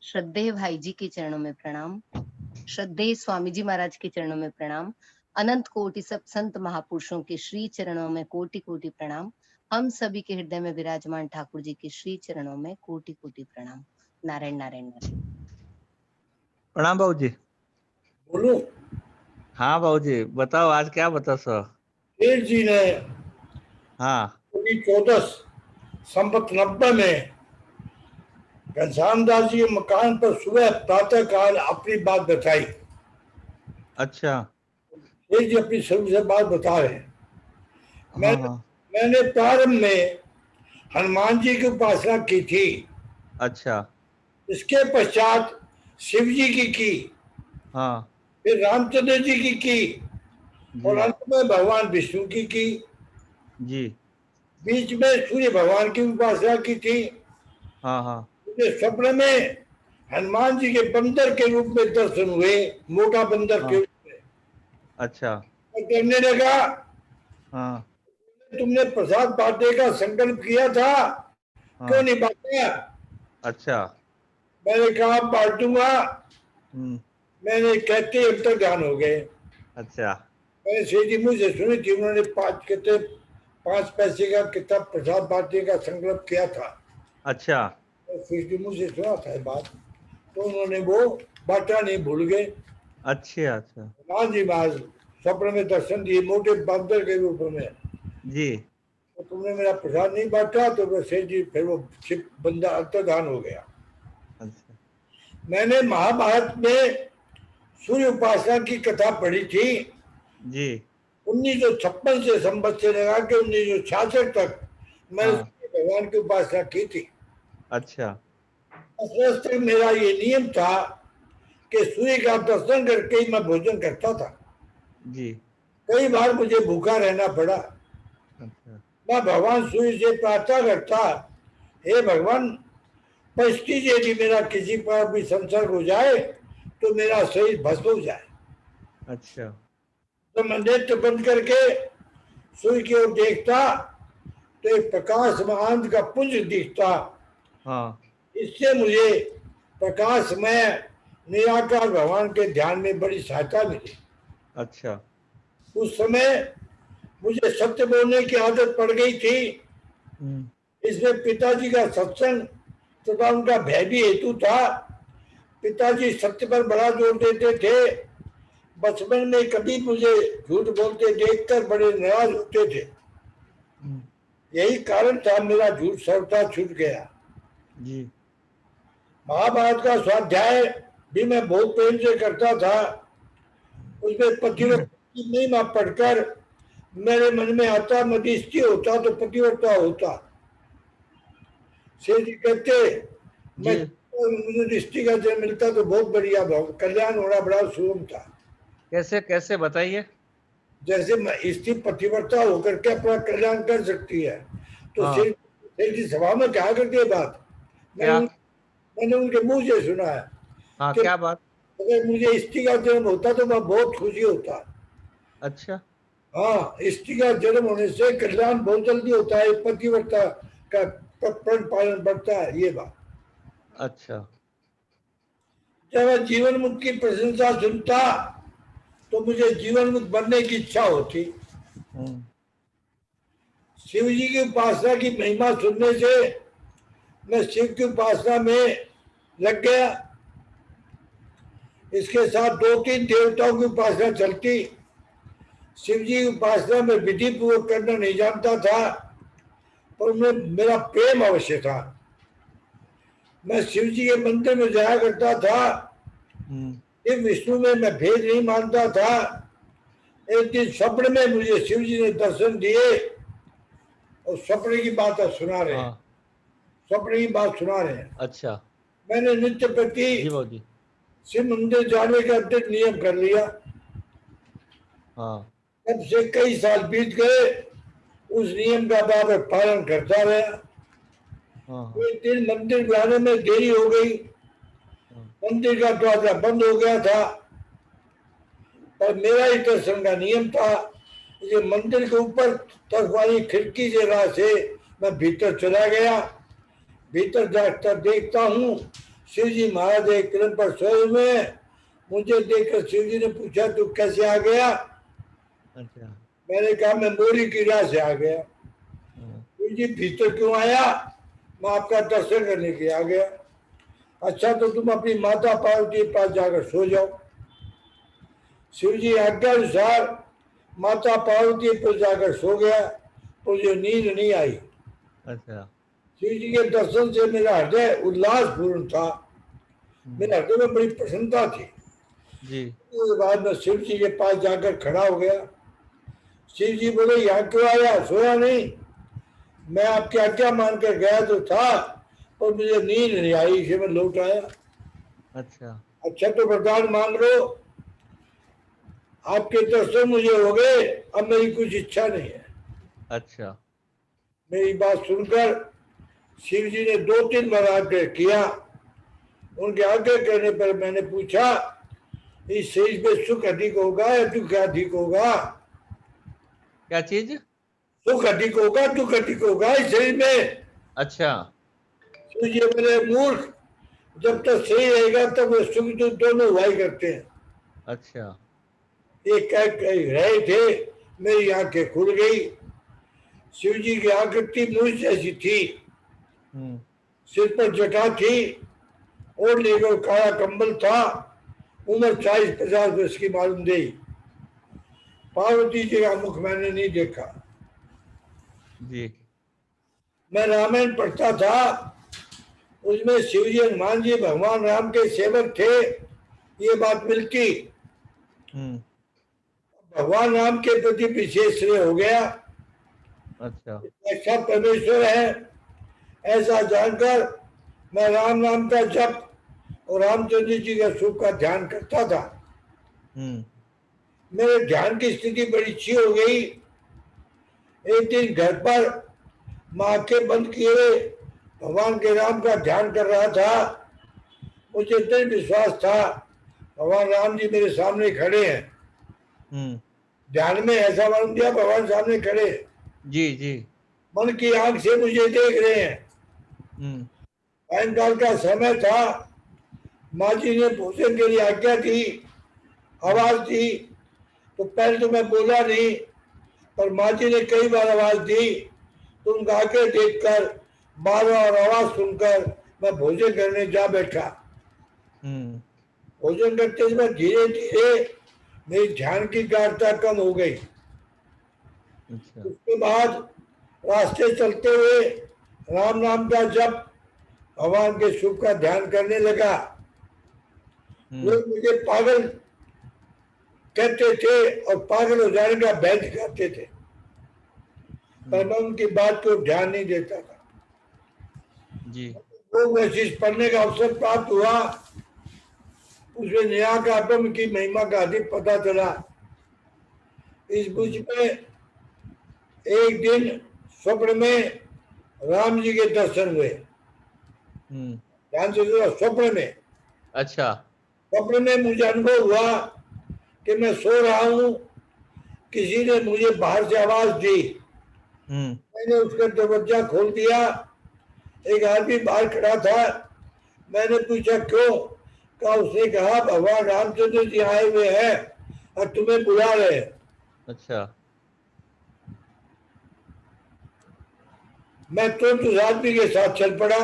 श्रद्धेय भाई जी के चरणों में प्रणाम। श्रद्धेय स्वामी जी महाराज के चरणों में प्रणाम। अनंत कोटि सब संत महापुरुषों के श्री चरणों में कोटि कोटि प्रणाम। हम सभी के हृदय में विराजमान ठाकुर जी के श्री चरणों में कोटि कोटि प्रणाम। नारायण नारायण नारायण। प्रणाम बाबू जी। बोलो। हाँ बाबू जी, बताओ आज क्या बता सो। शेर जी ने हाँ 14 संवत 90 में घनश्याम दास जी के मकान पर सुबह प्रातः काल अपनी बात बताई। अच्छा। शेर जी अपनी शुरू से बात बता रहे हैं। हाँ हाँ। मैंने प्रारंभ में हनुमान जी की उपासना की थी। अच्छा। इसके पश्चात शिव जी की हाँ फिर रामचंद्र जी की और जी अंत में भगवान विष्णु की जी। बीच में सूर्य भगवान की उपासना की थी। हाँ हाँ। मुझे स्वप्न में हनुमान जी के बंदर के रूप में दर्शन हुए, मोटा बंदर के हाँ। रूप में। अच्छा। मैं कहने लगा, हाँ तुमने प्रसाद बांटने का संकल्प किया था, क्यों हाँ। नहीं बांटा? अच्छा। मैंने कहा बांटूंगा। मैंने कहते अंतर ध्यान हो गए। अच्छा। मैंने सेठ जी मुझे सुनी थी, उन्होंने 5 पैसे का किताब प्रसाद बांटने का संकल्प किया था। अच्छा। सेठ जी मुझे सुना था ये बात, तो उन्होंने वो बांटा नहीं, भूल गए। अच्छा अच्छा। हनुमान जी महाराज स्वप्न में दर्शन दिए मोटे बंदर के रूप में। जी। तो तुमने मेरा प्रसाद नहीं बांटा, तो वैसे जी फिर वो बंदा अंतर्धान हो गया। अच्छा। मैंने महाभारत में सूर्य उपासना की कथा पढ़ी थी। जी। 1956 से संबत से लगा के 1966 तक मैंने हाँ। सूर्य भगवान की उपासना की थी। अच्छा। उस तक मेरा ये नियम था कि सूर्य का दर्शन करके ही मैं भोजन करता था। जी। कई बार मुझे भूखा रहना पड़ा। अच्छा। मैं भगवान सूर्य से प्रार्थना करता, हे भगवान, परिस्थिति यदि मेरा किसी पर भी संसर्ग हो जाए तो मेरा शरीर भस्म हो जाए। अच्छा। तो मैं नेत्र बंद करके सूर्य की ओर देखता तो एक प्रकाशमान का पुंज दिखता। हाँ। इससे मुझे प्रकाशमय निराकार भगवान के ध्यान में बड़ी सहायता मिली। अच्छा। उस समय मुझे सत्य बोलने की आदत पड़ गई थी। इसमें पिताजी का सत्संग तथा उनका भय भी हेतु था। पिताजी सत्य पर बड़ा जोर देते थे। बचपन में कभी मुझे झूठ बोलते देखकर बड़े नाराज होते थे। यही कारण था मेरा झूठ सर्वथा छूट गया। जी। महाभारत का स्वाध्याय भी मैं बहुत प्रेम से करता था। उसमें पतिव्रता की महिमा पढ़कर मेरे मन में आता, मदिष्टि होता तो पतिव्रता होता। शेर जी कहते, मैं मुझे दृष्टि का जन्म मिलता तो बहुत बढ़िया, कल्याण होना बड़ा सुगम था। कैसे कैसे बताइए। जैसे स्त्री पतिव्रता होकर के अपना कल्याण कर सकती है, तो हाँ। शेर जी सभा में कहा करती है बात। क्या? मैंने उनके मुंह से सुना है। हाँ, कि क्या बात? अगर मुझे स्त्री का जन्म होता तो मैं बहुत खुशी होता। अच्छा। हाँ, स्त्री का जन्म होने से कल्याण बहुत जल्दी होता है, पतिव्रता का प्रण पालन बढ़ता है, ये बात। अच्छा। जब मैं जीवन मुक्त की प्रशंसा सुनता तो मुझे जीवन मुक्त बनने की इच्छा होती। शिव जी की उपासना की महिमा सुनने से मैं शिव की उपासना में लग गया। इसके साथ 2-3 देवताओं की उपासना चलती। शिव जी की उपासना में विधि पूर्वक करना नहीं जानता था, पर उनमें मेरा प्रेम अवश्य था। मैं शिव जी के मंदिर में जाया करता था। शिव विष्णु में मैं भेद नहीं मानता था। एक दिन स्वप्न में मुझे शिव जी ने दर्शन दिए और स्वप्न की बात सुना रहे हैं। स्वप्न की बात सुना रहे हैं। अच्छा। मैंने नित्य प्रति शिव मंदिर जाने का दृढ़ नियम कर लिया। हाँ। तब से कई साल बीत गए, उस नियम का मैं पालन करता रहा। एक दिन मंदिर जाने में देरी हो गई। मंदिर का दरवाजा बंद हो गया था, पर मेरा ही दर्शन का नियम था। ये मंदिर के ऊपर तक वाली खिड़की से राह से मैं भीतर चला गया। भीतर जाकर देखता हूँ शिव जी महाराज एक क्रम पर सोए हुए हैं। मुझे देखकर शिव जी ने पूछा तू कैसे आ गया? अच्छा। मैंने कहा मैं मोरी की राह से आ गया। हाँ, शिव जी भीतर क्यों आया? मैं आपका दर्शन करने के लिए आ गया। अच्छा तो तुम अपनी माता पार्वती के पास जाकर सो जाओ। शिव जी आज्ञा अनुसार माता पार्वती पर जाकर सो गया। मुझे नींद नहीं आई। अच्छा। शिव जी के दर्शन से मेरा हृदय उल्लासपूर्ण था। मेरे हृदय में बड़ी प्रसन्नता थी। जी। उसके बाद मैं शिव जी के पास जाकर खड़ा हो गया। शिव जी बोले यहाँ क्यों आया? सोया नहीं? मैं आपकी आज्ञा मानकर गया तो था और मुझे नींद नहीं आई, इसे मैं लौट आया। अच्छा। अच्छा तो वरदान मांग लो। आपके दर्शन मुझे हो गए, अब मेरी कुछ इच्छा नहीं है। अच्छा। मेरी बात सुनकर शिव जी ने 2-3 बार आग्रह किया। उनके आग्रह करने पर मैंने पूछा इस शरीर में सुख अधिक होगा या दुख अधिक होगा? क्या चीज? सुख अधिक होगा दुख अधिक होगा इस शरीर में? अच्छा। शिव जी बोले मूर्ख, जब तक सही रहेगा तब वो सुख दुख दोनों हुआ ही करते हैं। अच्छा। ये कह रहे थे, मेरी आंखें खुल गई। शिव जी की आकृति मूर्ख जैसी थी। सिर पर जटा थी और लेकर काला कंबल था। उम्र 40-50 वर्ष की मालूम दी। पार्वती जी का मुख मैंने नहीं देखा। जी। मैं रामायण पढ़ता था, उसमें शिव जी हनुमान जी भगवान राम के सेवक थे, ये बात मिलती। भगवान राम के प्रति विशेष श्रेय हो गया। अच्छा। ऐसा परमेश्वर है ऐसा जानकर मैं राम नाम का जप और रामचंद्र जी का सुख का ध्यान करता था। मेरे ध्यान की स्थिति बड़ी अच्छी हो गई। एक दिन घर पर माँ के बंद किए भगवान के राम का ध्यान कर रहा था। मुझे इतना विश्वास था भगवान राम जी मेरे सामने खड़े हैं। ध्यान में ऐसा मालूम दिया भगवान सामने खड़े। जी जी। मन की आंख से मुझे देख रहे हैं। सायंकाल का समय था। माँ जी ने भोजन के लिए आज्ञा दी, आवाज दी। तो पहले तो मैं बोला नहीं, पर माँ जी ने कई बार आवाज दी तो उनका आगे देखकर बार बार आवाज सुनकर मैं भोजन करने जा बैठा। भोजन करते समय धीरे धीरे मेरी ध्यान की गाढ़ता कम हो गई। अच्छा। उसके बाद रास्ते चलते हुए राम नाम का जप भगवान के सुख का ध्यान करने लगा। लोग मुझे पागल कहते थे और पागल हो जाने का भय दिखाते थे, पर मैं उनकी बात को ध्यान नहीं देता था। जी। लोग वैशिष्ट पढ़ने का अवसर प्राप्त हुआ, उसमें निराकार ब्रह्म की महिमा का अधिक पता चला। इस बीच में एक दिन स्वप्न में राम जी के दर्शन हुए। ध्यान से सुनो, स्वप्न में। अच्छा। स्वप्न में मुझे अनुभव हुआ कि मैं सो रहा हूँ, किसी ने मुझे बाहर से आवाज दी। मैंने उसका दरवाजा खोल दिया। एक आदमी बाहर खड़ा था। मैंने पूछा क्यों? कहा उसने कहा भगवान रामचंद्र जी आए हुए हैं और तुम्हें बुला रहे हैं। अच्छा। मैं तुरंत उस आदमी के साथ चल पड़ा।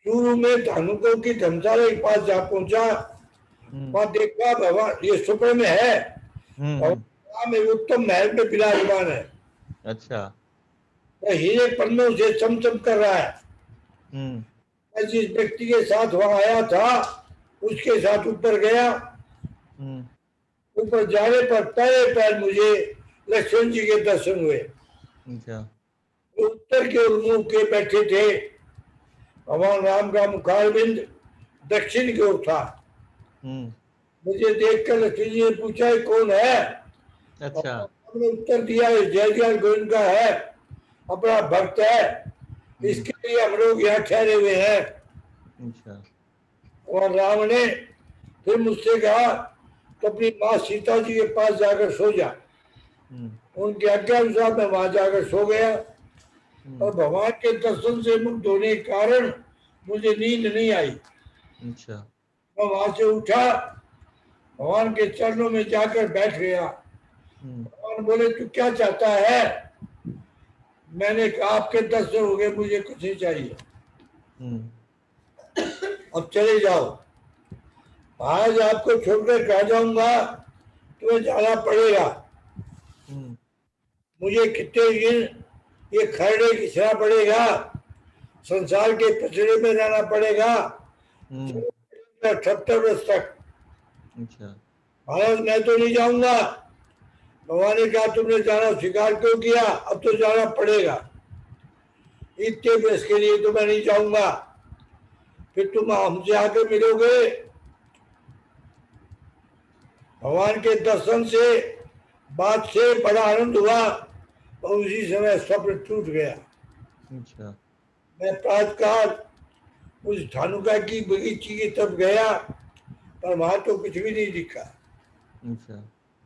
शुरू में धानुकों की धर्मशाला के पास जा पहुंचा। वहां देखा भगवान, ये स्वप्न में है, भगवान एक उत्तम महल में विराजमान है। अच्छा। हीरे पन्नों से चमचम कर रहा है। मैं जिस व्यक्ति के साथ वहां आया था उसके साथ ऊपर गया। ऊपर जाने पर पहले पैर मुझे लक्ष्मण जी के दर्शन हुए। अच्छा। उत्तर की ओर मुंह के बैठे थे। भगवान राम का मुखारबिंद दक्षिण की ओर था। मुझे देखकर लक्ष्मण जी ने पूछा ये कौन है? अच्छा। हमने उत्तर दिया जय जय गोविंद का है, अपना भक्त है, इसके लिए हम लोग यहाँ ठहरे हुए हैं। अच्छा। और राम ने फिर मुझसे कहा तो अपनी माँ सीता जी के पास जाकर सो जा। उनके आज्ञा अनुसार मैं वहां जाकर सो गया और भगवान के दर्शन से मुक्त होने के कारण मुझे नींद नहीं आई। अच्छा। मैं वहां से उठा, भगवान के चरणों में जाकर बैठ गया। भगवान बोले तू क्या चाहता है? मैंने कहा आपके दर्शन हो गए, मुझे कुछ नहीं चाहिए, अब चले जाओ। आज आपको छोड़कर कहा जाऊंगा, तुम्हें जाना पड़ेगा। मुझे कितने दिन ये खरड़े घिसना पड़ेगा, संसार के पिछड़े में रहना पड़ेगा 78 वर्ष तक। अच्छा। महाराज मैं तो नहीं जाऊंगा। भगवान ने कहा तुमने जाना स्वीकार क्यों किया? अब तो जाना पड़ेगा। इतने वर्ष के लिए तो मैं नहीं जाऊंगा, फिर तुम हमसे आके मिलोगे। भगवान के दर्शन से, बात से बड़ा आनंद हुआ और उसी समय स्वप्न टूट गया। अच्छा। मैं प्रातःकाल उस धानुका की बगीची की तरफ गया, पर वहां तो कुछ भी नहीं दिखा। अच्छा।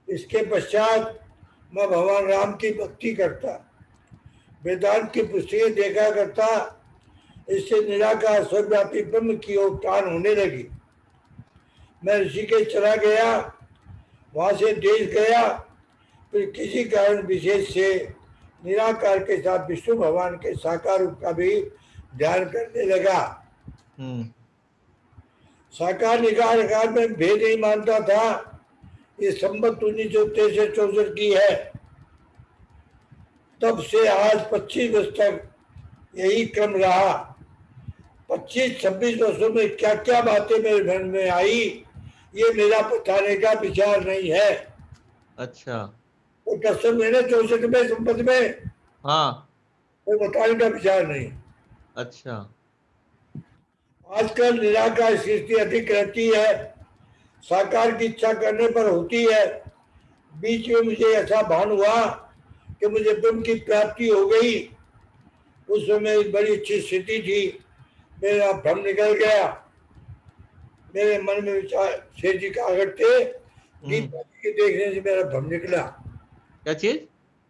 इसके पश्चात मैं भगवान राम की भक्ति करता, वेदांत की पुस्तकें देखा करता। इससे निराकार सर्वव्यापी ब्रह्म की ओर टान होने लगी। मैं ऋषिकेश चला गया, वहां से देश गया, फिर किसी कारण विशेष से निराकार के साथ विष्णु भगवान के साकार रूप का भी ध्यान करने लगा। साकार निराकार में भेद नहीं मानता था। ये संबत 1963-64 की है। तब से आज 25 वर्ष तक यही क्रम रहा। 25-26 वर्षों में क्या क्या बातें मेरे मन में आई, ये मेरा बताने का विचार नहीं है। अच्छा। वो दर्शन मैंने 64 में संपत्ति में, हाँ। वो बताने का विचार नहीं। अच्छा। आजकल निराकार सृष्टि अधिक रहती है, साकार की इच्छा करने पर होती है। बीच में मुझे ऐसा भान हुआ कि मुझे ब्रह्म की प्राप्ति हो गई। उस समय बड़ी अच्छी स्थिति थी, मेरा भ्रम निकल गया। मेरे मन में विचार, शेर जी का आगर थे, गीता जी के देखने से मेरा भ्रम निकला। क्या चीज?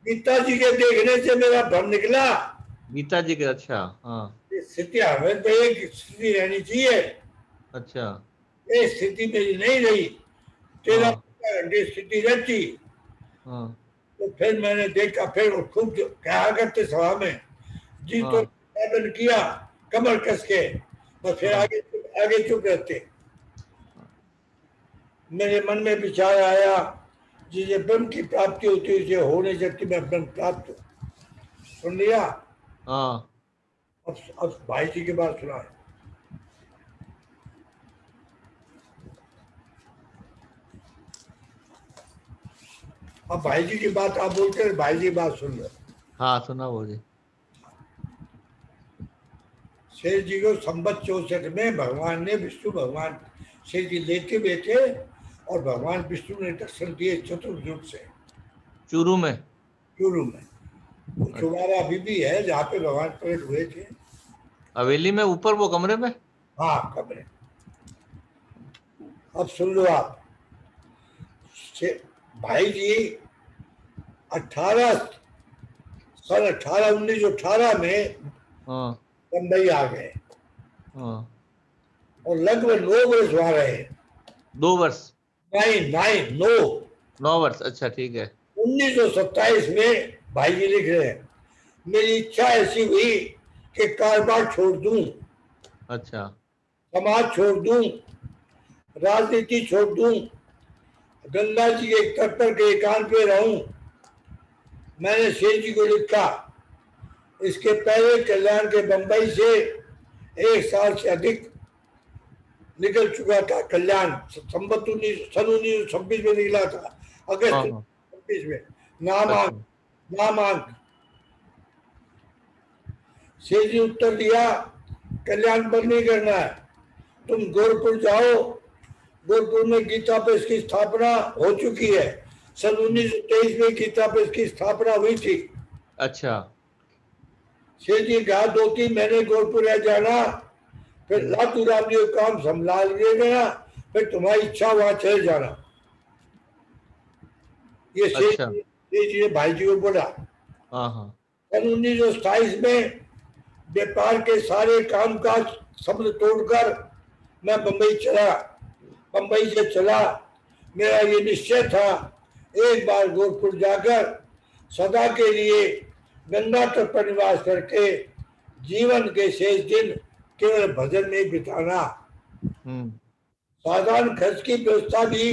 गीता जी के देखने से मेरा भ्रम निकला। गीता जी के? अच्छा। हाँ। स्थिति हमें तो एक स्थिति रहनी चाहिए। अच्छा। ये स्थिति मेरी नहीं रही, 13 घंटे स्थिति रहती। हाँ। तो फिर मैंने देखा, फिर वो खूब कहा करते सभा में, जी तो साधन किया कमर कस के, बस फिर आगे चुप रहते। मेरे मन में विचार आया, जिसे ब्रह्म की प्राप्ति होती है उसे हो नहीं सकती, मैं ब्रह्म प्राप्त हूँ। सुन लिया? हाँ। अब भाई जी की बात सुना। अब भाई जी की बात आप बोलते हैं, भाई जी बात सुन लो। हाँ सुना वो जी। शेर जी को संबत 64 में भगवान ने, विष्णु भगवान शेर जी लेते हुए थे और भगवान विष्णु ने दर्शन दिए चतुर्युग से। चूरू में? चूरू में चुबारा अभी भी है जहाँ पे भगवान प्रकट हुए थे। हवेली में ऊपर वो कमरे में? हाँ कमरे। अब सुन लो आप, भाई जी 1918 में बम्बई आ गए और लगभग 9 वर्ष वहां रहे। 2 वर्ष? नहीं 9 वर्ष। अच्छा ठीक है। 1927 में भाई जी लिख रहे हैं, मेरी इच्छा ऐसी हुई कि कारोबार छोड़ दूं। अच्छा। समाज छोड़ दूं, राजनीति छोड़ दूं, गंगा जी के तट पर के एकांत पे रहूं। मैंने शेर जी को लिखा। इसके पहले कल्याण के बंबई से 1 साल से अधिक निकल चुका था। कल्याण सन 1926 में निकला था, अगस्त 26 में। नामांक शेर जी उत्तर दिया, कल्याण बंद नहीं करना है, तुम गोरखपुर जाओ। गोरखपुर में गीता प्रेस की स्थापना हो चुकी है। सन 1923 में गीता प्रेस की स्थापना हुई थी। अच्छा। शेर जी कहा 2-3 महीने गोरखपुर रह जाना, फिर लातू राम जी काम संभाल लेना, फिर तुम्हारी इच्छा वहां चले जाना। ये शेर जी ने भाई जी को बोला। सन 1927 में व्यापार के सारे कामकाज शब्द तोड़कर मैं बंबई चला। बंबई से चला, मेरा ये निश्चय था एक बार गोरखपुर जाकर सदा के लिए गंगा तट पर निवास करके जीवन के शेष दिन केवल भजन में बिताना। साधारण खर्च की व्यवस्था भी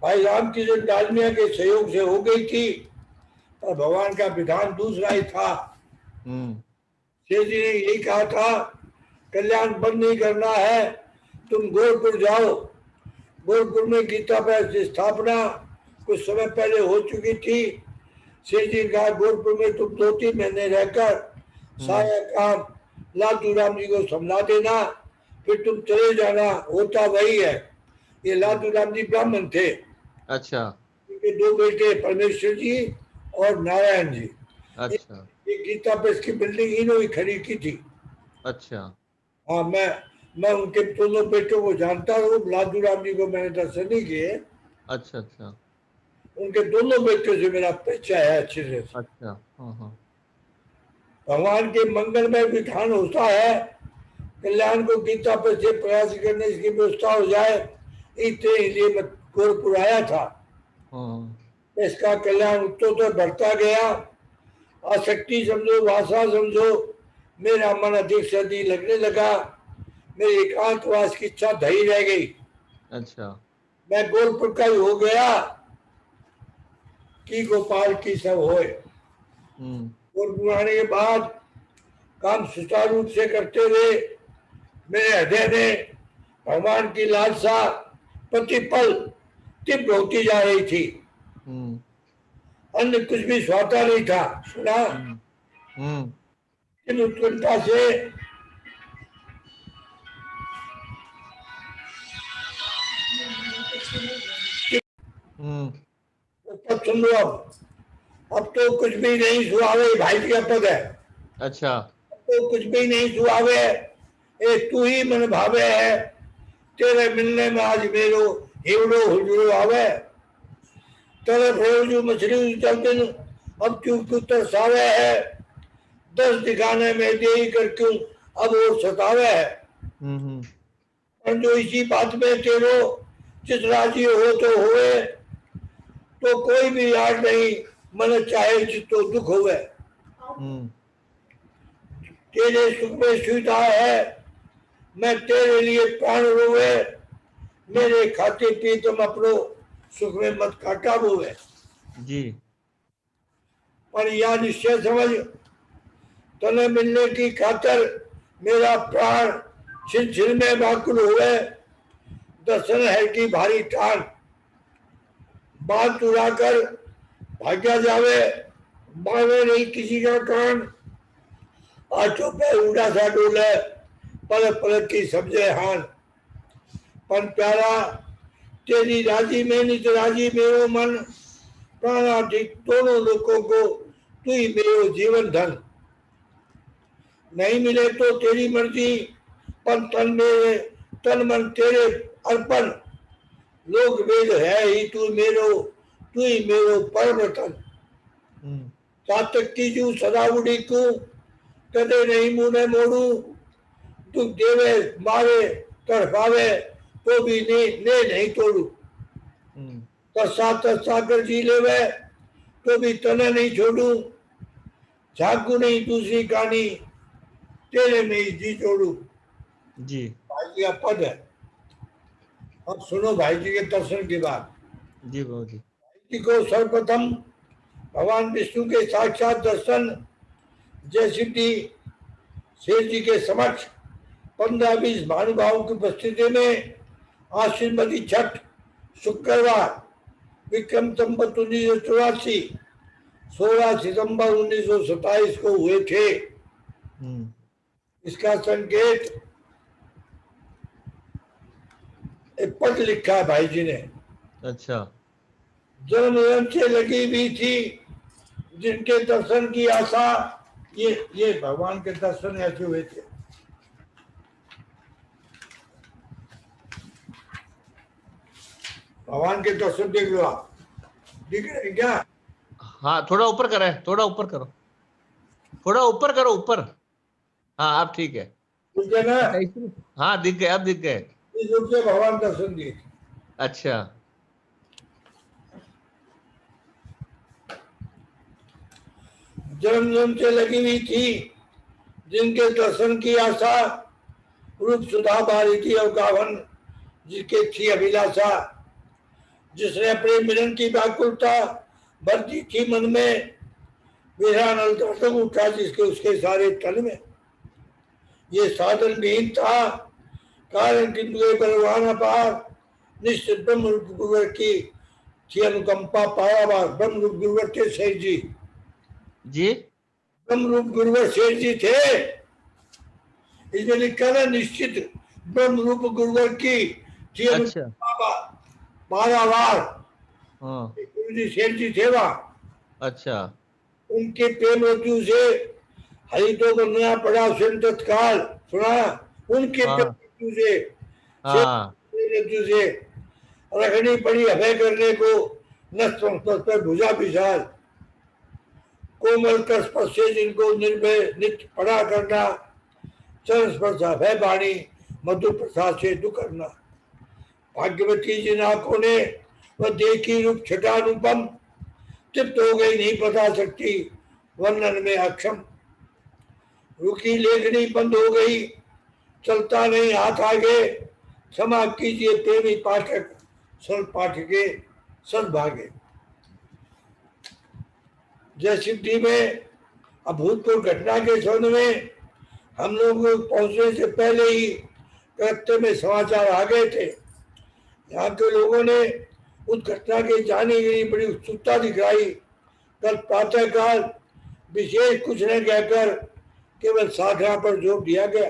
भाई रामकिशन डालमिया के सहयोग से हो गई थी, और भगवान का विधान दूसरा ही था। शेष जी ने यही कहा था, कल्याण बंद नहीं करना है, तुम गोरखपुर जाओ। गोरखपुर में गीता प्रेस की स्थापना कुछ समय पहले हो चुकी थी। शेष जी ने कहा, गोरखपुर में तुम 2-3 महीने रहकर सारा काम लातू राम जी को संभला देना, फिर तुम चले जाना। होता वही है। ये लातू राम जी ब्राह्मण थे। अच्छा। उनके 2 बेटे परमेश्वर जी और नारायण जी। अच्छा। ये गीता प्रेस की बिल्डिंग इन्होंने खड़ी की थी। अच्छा। हाँ, मैं उनके दोनों बेटों को जानता हूँ। लातू राम जी को मैंने दर्शन नहीं किए। अच्छा। अच्छा। उनके दोनों बेटों से मेरा परिचय है अच्छे से। अच्छा। हाँ। भगवान के मंगलमय विधान होता है, कल्याण को गीता पर से प्रयास करने की व्यवस्था हो जाए, इतने लिए मैं गोरखपुर आया था। इसका कल्याण उत्तर बढ़ता गया। आसक्ति समझो, वासना समझो, मेरा मन अधिक से अधिक लगने लगा। मेरी एकांतवास की इच्छा धरी रह गई। अच्छा। मैं गोरखपुर का ही हो गया कि गोपाल की सब होए। गोरखपुर आने के बाद काम सुचारू रूप से करते हुए मेरे हृदय में भगवान की लालसा प्रतिपल तीव्र होती जा रही थी। अन्य कुछ भी स्वाता नहीं था। सुना इन उत्कंठा से तब सुन लो। अब तो कुछ भी नहीं सुहावे, भाई जी का पद है। अच्छा। अब तो कुछ भी नहीं सुहावे, एक तू ही मन भावे है। तेरे मिलने में आज मेरो हिवड़ो हुजड़ो आवे। तेरे फेवजू मछली चल दिन अब क्यों क्यों तरसावे है। 10 दिखाने में देरी कर क्यों अब और सतावे है। और जो इसी बात में तेरो चित राजी हो तो होए, तो कोई भी याद नहीं मन चाहे चित्तो दुख होवे। तेरे सुख में सुविधा है, मैं तेरे लिए प्राण रोवे। मेरे खाते पी तुम अपनो सुख में मत काटा बोवे जी। पर यह निश्चय समझ, तने मिलने की खातर मेरा प्राण छिन छिन में व्याकुल हुए। दर्शन है की भारी ठान, बात चुरा कर भाग्या जावे। मावे नहीं किसी का कान, आंखों पे उड़ा सा डोले, पलक पलक की समझे हान। पर प्यारा तेरी राजी में नित राजी मेरो मन। प्राणाधिक दोनों लोगों को तू ही मेरो जीवन धन। नहीं मिले तो तेरी मर्जी, पर तन मन तेरे अर्पण। लोक वेद है ही तू ही मेरो परम रतन। चातक की जू सदा उड़ी को, कदे नहीं मुने मोड़ू। दुख देवे मारे तड़पावे, तो भी ने नहीं तोड़ू। तरसा कर जी लेवे, तो भी तने नहीं छोड़ू। झाकू नहीं दूसरी कहानी, तेरे में ही जी जोड़ू। जी। भाई जी का पद है। अब सुनो भाई जी के दर्शन की बात। जी बाबू जी। भाई जी को सर्वप्रथम भगवान विष्णु के साक्षात दर्शन जय सिद्धि शेष जी के समक्ष 15-20 महानुभावों की उपस्थिति में आश्विनमती छठ शुक्रवार विक्रम संवत 1984 16 सितंबर 1927 को हुए थे। इसका संकेत एक पद लिखा है भाई जी ने। अच्छा। जन्म से लगी हुई थी जिनके दर्शन की आशा, ये भगवान के दर्शन ऐसे हुए थे। भगवान के दर्शन देख लो आप, दिख रहे हैं क्या? हाँ, थोड़ा ऊपर करें, थोड़ा ऊपर करो, थोड़ा ऊपर करो, ऊपर। हाँ, आप ठीक है। ठीक है ना? अच्छा, हाँ दिख गए, अब दिख गए। इस रूप से भगवान दर्शन दिए। अच्छा। जन्म जन्म से लगी हुई थी, जिनके दर्शन की आशा, रूप सुधा बारी थी और गावन जिसके थी अभिलाषा, जिसने अपने मिलन की व्याकुलता भर दी थी मन में, विरानल दर्शक उठा जिसके उसके सारे तन में। ये साधन विहीन था कारण किंतु बलवान अपार, निश्चित ब्रह्म रूप गुरुवर की थी अनुकंपा पारावार। ब्रह्म रूप गुरुवर थे शेर जी, जी ब्रह्म रूप गुरुवर शेर जी थे। इसमें लिखा ना निश्चित ब्रह्म रूप गुरुवर की थी अच्छा। अनुकंपा पारावार। हाँ। गुरु जी शेर जी थे वहां। अच्छा। उनके प्रेम रज्जु से हरि तो बनना पड़ा स्वयं तत्काल। सुना? उनके प्रेम हाँ रज्जु से, हाँ रज्जु से रखनी पड़ी अभय करने को नष्ट पर भुजा विशाल। कोमल कर स्पर्श से जिनको निर्भय नित्य पड़ा करना, चरण स्पर्श अभय वाणी मधुर प्रसाद से दुख करना। भाग्यवती जिन आंखों ने वह देखी रूप छठा अनुपम, तृप्त हो गई नहीं बता सकती वर्णन में अक्षम। रुकी लेखनी बंद हो गई, चलता नहीं हाथ आगे, क्षमा कीजिए प्रेमी पाठक सल पाठके सल भागे। जय सिद्धि में अभूतपूर्व घटना के क्षण में हम लोग पहुंचने से पहले ही कृत्य में समाचार आ गए थे। यहाँ के लोगों ने उस घटना के जाने के लिए बड़ी उत्सुकता दिखाई। कल प्रातःकाल विशेष कुछ न कहकर केवल साधना पर जोर दिया गया।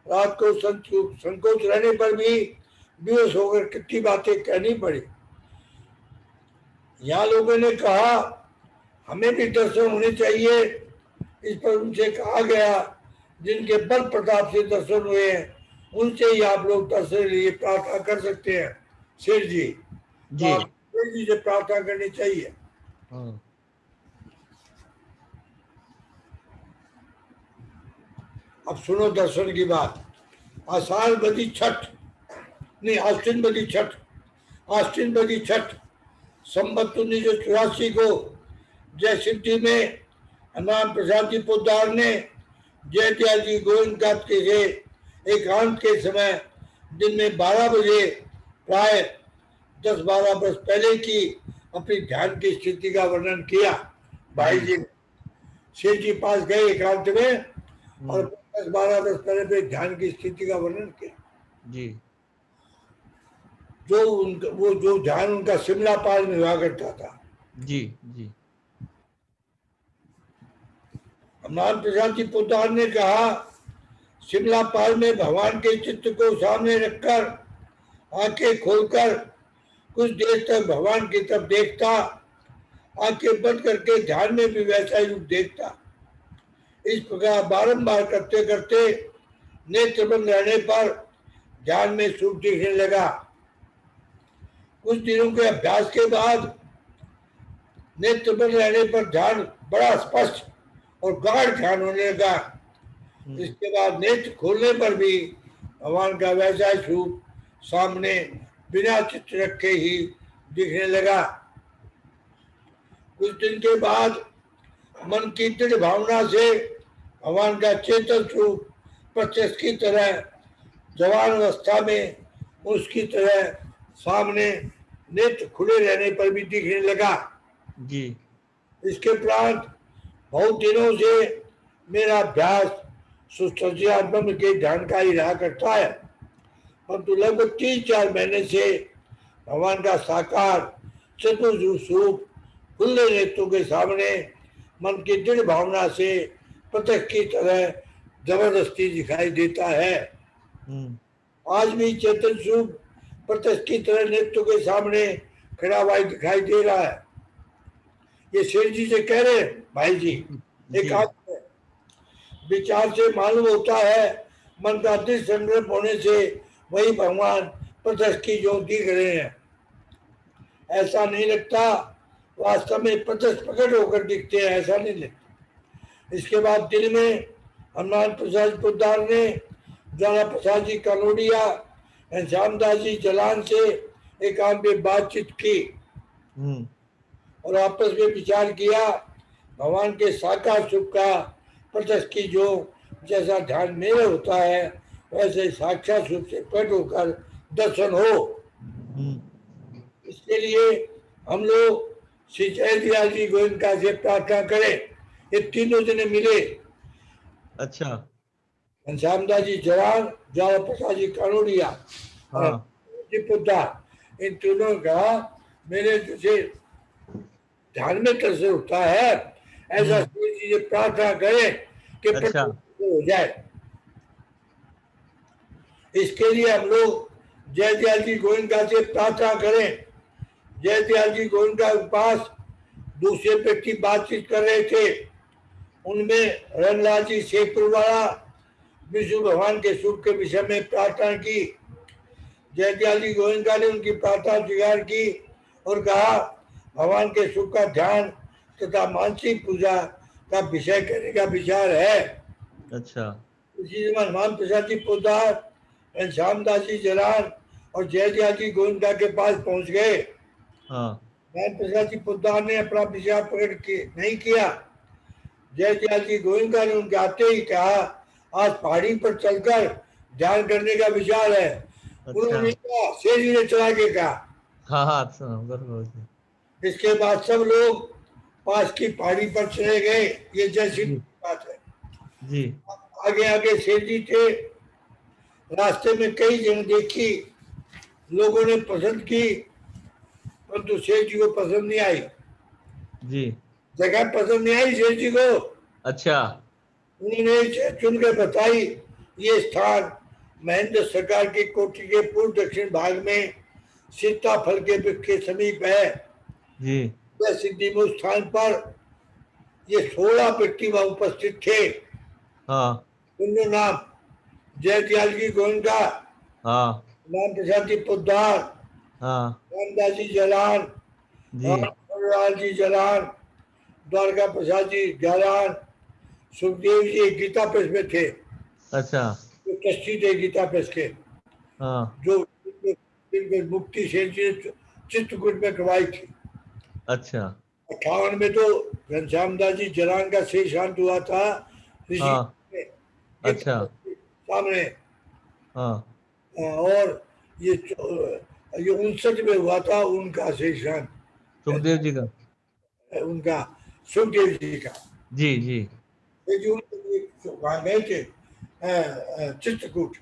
रात को संकोच रहने पर भी बेहोश होकर कितनी बातें कहनी पड़ी। यहाँ लोगों ने कहा हमें भी दर्शन होने चाहिए। इस पर उनसे कहा गया जिनके बल प्रताप से दर्शन हुए हैं उनसे ही आप लोग दर्शन लिए प्रार्थना कर सकते हैं। शेर जी, जी। शेर जी से प्रार्थना करनी चाहिए। हाँ। अब सुनो दर्शन की बात। आषाढ़ बदी छठ नहीं, आश्विन बदी छठ, आश्विन बदी छठ संबत 1984 को जय सिद्धि में हनुमान प्रसाद जी पोद्दार ने जय दयाल जी गोविंद घाट के से एकांत के समय दिन में 12 बजे प्राय 10-12 वर्ष पहले की अपनी ध्यान की स्थिति का वर्णन किया। भाई जी शेर जी पास गए एकांत में और 10-12 वर्ष पहले पे ध्यान की स्थिति का वर्णन किया। जी। वो जो ध्यान उनका शिमला पाल में हुआ करता था। जी जी। हनुमान प्रसाद जी पोद्दार ने कहा शिमला पाल में भगवान के चित्र को सामने रखकर आंखें खोलकर कुछ देर तक भगवान की तरफ देखता, आंखें बंद करके ध्यान में भी वैसा ही रूप देखता। इस प्रकार बारंबार करते करते नेत्र बंद रहने पर ध्यान में सूप दिखने लगा। कुछ दिनों के अभ्यास के बाद नेत्र बंद रहने पर ध्यान बड़ा स्पष्ट और गाढ़ ध्यान होने लगा। इसके बाद नेत्र खोलने पर भी भगवान का वैसा स्वरूप सामने बिना चित्र रखे ही दिखने लगा। कुछ दिन के बाद मन की दृढ़ भावना से भगवान का चेतन स्वरूप प्रत्यक्ष की तरह जवान अवस्था में उसकी तरह सामने नेत्र खुले रहने पर भी दिखने लगा। जी। इसके उपरांत बहुत दिनों से मेरा अभ्यास सुसज्जित ब्रह्म के ध्यान का ही रहा करता है, परंतु लगभग 3-4 महीने से भगवान का साकार चतुर्भुज स्वरूप खुले नेत्रों के सामने मन की दृढ़ भावना से प्रत्यक्ष की तरह जबरदस्ती दिखाई देता है। आज भी चेतन स्वरूप प्रत्यक्ष की तरह नेत्रों के सामने खड़ा हुआ दिखाई दे रहा है। ये शेर जी से कह रहे भाई जी। एक विचार से मालूम होता है मन का दृढ़ संकल्प होने से वही भगवान प्रत्यक्ष की जो दिख रहे हैं। ऐसा नहीं लगता वास्तव में प्रत्यक्ष प्रकट होकर दिखते हैं, ऐसा नहीं लगता। इसके बाद दिल में हनुमान प्रसाद पोद्दार ने ज्वाला प्रसाद जी कनोडिया श्यामदास जी जलान से एकांत में बातचीत की और आपस में विचार किया। भगवान के साकार सुख का प्रत्यक्ष की जो जैसा ध्यान मेरे होता है वैसे साक्षात रूप से प्रकट होकर दर्शन हो। इसके लिए हम लोग श्री जयदयाल जी गोविंदा से प्रार्थना करें। ये तीनों जने मिले। अच्छा। श्यामदास जी जवान, ज्वाला प्रसाद जी कनोडिया और पुद्धा, इन तीनों का मेरे जैसे ध्यान में दर्शन होता है ऐसा चीजें प्रार्थना करें कि अच्छा। हो जाए। इसके लिए हम लोग जयदयाल जी गोविंदा से प्रार्थना करें। जयदयाल जी गोविंदा के पास दूसरे व्यक्ति बातचीत कर रहे थे। उनमें रनलाल जी शेखपुर वाला विष्णु भगवान के सुख के विषय में प्रार्थना की। जयदयाल जी गोविंदा ने उनकी प्रार्थना स्वीकार की और कहा भगवान के सुख का ध्यान तथा मानसिक पूजा का विषय करने का विचार है। अच्छा। उसी समय हनुमान प्रसाद जी पोदार, श्यामदास जी जलान और जयदयाल जी गोविंदा के पास पहुंच गए। हनुमान प्रसाद जी पोदार ने अपना विचार प्रकट नहीं किया। जयदयाल जी गोविंदा ने उनके आते ही कहा आज पहाड़ी पर चलकर ध्यान करने का विचार है। उन्होंने कहा, शेर जी ने चला के कहा। इसके बाद सब लोग पास की पहाड़ी पर चले गए। ये जैसी बात है जी। आगे आगे शेर जी थे। रास्ते में कई जगह देखी, लोगों ने पसंद की, परंतु शेर जी को पसंद नहीं आई जी। जगह पसंद नहीं आई शेर जी को। अच्छा। उन्होंने चुन के बताई ये स्थान महेंद्र सरकार की कोठी के पूर्व दक्षिण भाग में सीताफल के वृक्ष के समीप है जी। सिद्धि में स्थान पर ये 16 व्यक्ति वहां उपस्थित थे। उनके नाम जयदयाल जी गोविंदा, राम प्रसाद जी पोद्दार, रामदास जी जलान, रामलाल जी जलान, द्वारका प्रसाद जी जलान, सुखदेव जी गीता प्रेस में थे। अच्छा। जो ट्रस्टी थे गीता प्रेस के। जो मुक्ति सेन जी ने चित्रकूट में करवाई थी। अच्छा। 58 में तो घनश्यामदास जी जलान का शेष शांत हुआ था अच्छा सामने। और ये 59 में हुआ था उनका शेष शांत, सुखदेव जी का, उनका सुखदेव जी का जी जी। ये जो वहां गए थे चित्रकूट।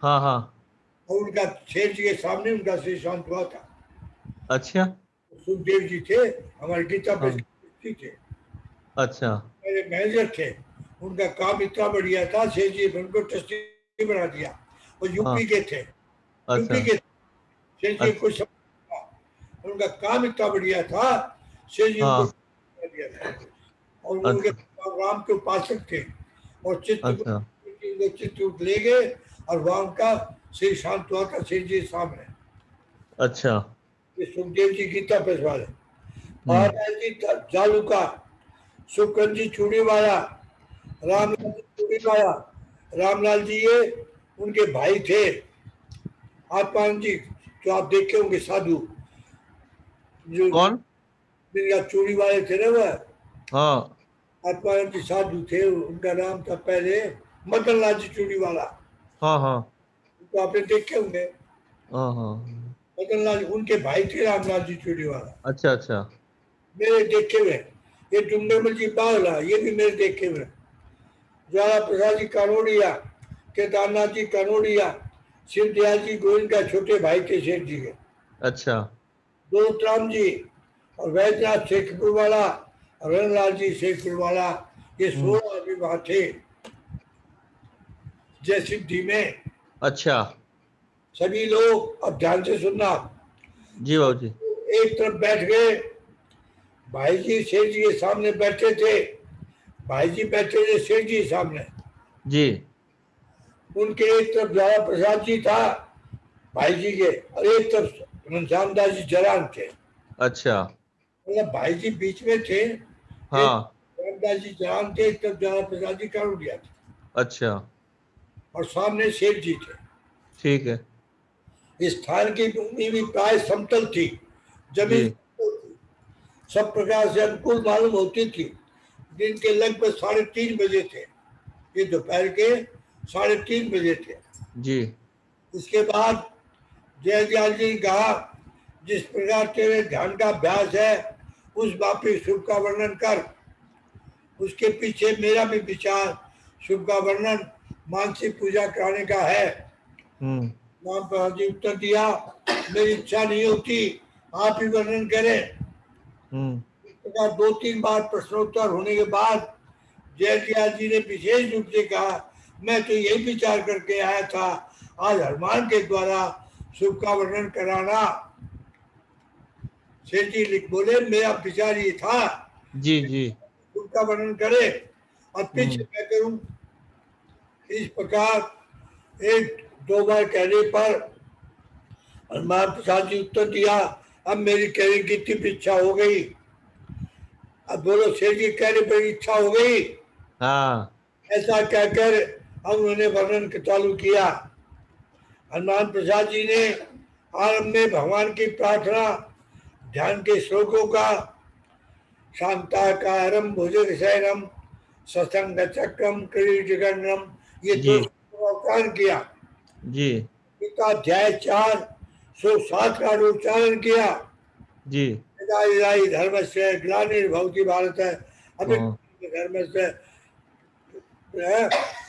और उनका शेर जी के सामने उनका शेष शांत हुआ था। अच्छा। सुखदेव जी थे हमारे गीता प्रेस थे। अच्छा। मेरे मैनेजर थे। उनका काम इतना बढ़िया था शेर जी उनको ट्रस्टी बना दिया। वो यूपी के थे। यूपी के शेर जी कुछ उनका काम इतना बढ़िया था शेर जी उनको बना दिया था। और उनके राम के उपासक थे और चित्रकूट ले गए और वहां उनका श्री शांत हुआ था शेर जी सामने। अच्छा। ये सुखदेव जी गीता प्रेस वाले। महाराज जी जालूका, सुखन जी चूड़ी वाला, रामलाल जी चूड़ी वाला। रामलाल जी ये उनके भाई थे। आत्मानंद जी जो आप देखे होंगे साधु, जो कौन जिनका चूड़ी वाले थे ना वह। आत्मानंद जी साधु थे। उनका नाम था पहले मदन लाल जी चूड़ी वाला। तो आपने देखे होंगे। मदन लाल उनके भाई थे रामलाल जी चूड़ी वाला। अच्छा अच्छा। मेरे देखे हुए। ये डुंगरमल जी बावला ये भी मेरे देखे हुए। ज्वाला प्रसाद जी कनोडिया, केदारनाथ जी कनोडिया, शिवदयाल जी गोविंद का छोटे भाई थे शेख जी के। अच्छा। दौलतराम जी और वैद्यनाथ शेखपुर वाला, रनलाल जी शेखपुर वाला, ये 16 आदमी वहां थे जय सिद्धि में। अच्छा। सभी लोग अब ध्यान से सुनना जी बाबू जी। एक तरफ बैठ गए। भाई जी शेख जी के सामने बैठे थे। भाई जी बैठे थे शेख जी सामने जी। उनके एक तरफ ज्वाला प्रसाद जी था भाई जी के और एक तरफ घनश्यामदास जी जलान थे। अच्छा। मतलब भाई जी बीच में थे। घनश्यामदास जी जलान थे, एक तरफ ज्वाला प्रसाद जी कनोडिया थे। अच्छा। और सामने सेठ जी थे। ठीक है। इस स्थान की भूमि भी प्राय समतल थी, जमीन जी। समतल थी, सब प्रकार से अनुकूल मालूम होती थी। दिन के लगभग 3:30 बजे थे, ये दोपहर के 3:30 बजे थे। जी। इसके बाद जयदयाल जी ने कहा, जिस प्रकार तेरे ध्यान का अभ्यास है उस माफी शुभ का वर्णन कर। उसके पीछे मेरा भी विचार शुभ का वर्णन मानसिक पूजा कराने का है। मां जी उत्तर दिया, मेरी इच्छा नहीं होती, आप ही वर्णन करें। इस प्रकार 2-3 बार प्रश्नोत्तर होने के बाद जयदयाल जी ने विशेष रूप से कहा, मैं तो यही विचार करके आया था, आज हनुमान के द्वारा शुभ का वर्णन कराना। सेठ जी लिख बोले, मेरा विचार ये था जी। जी। शुभ का वर्णन करे और पीछे मैं करूं। इस प्रकार 1-2 बार कहने पर हनुमान प्रसाद जी उत्तर दिया, अब मेरी कहने की तीव्र इच्छा हो गई। अब बोलो, सेठ जी कहने पर इच्छा हो गई। हाँ। ऐसा कहकर अब उन्होंने वर्णन चालू किया। हनुमान प्रसाद जी ने आरंभ में भगवान की प्रार्थना, ध्यान के श्लोकों का, शांताकारं भुजगशयनं ससंग चक्रम किरीटगंडम, ये जी। 2 श्लोकों का उच्चारण किया। जी। गीता अध्याय 4 श्लोक 7 का उच्चारण किया। जी। धर्म से ग्लानिर्भवति भारत है, अभी हाँ। धर्म से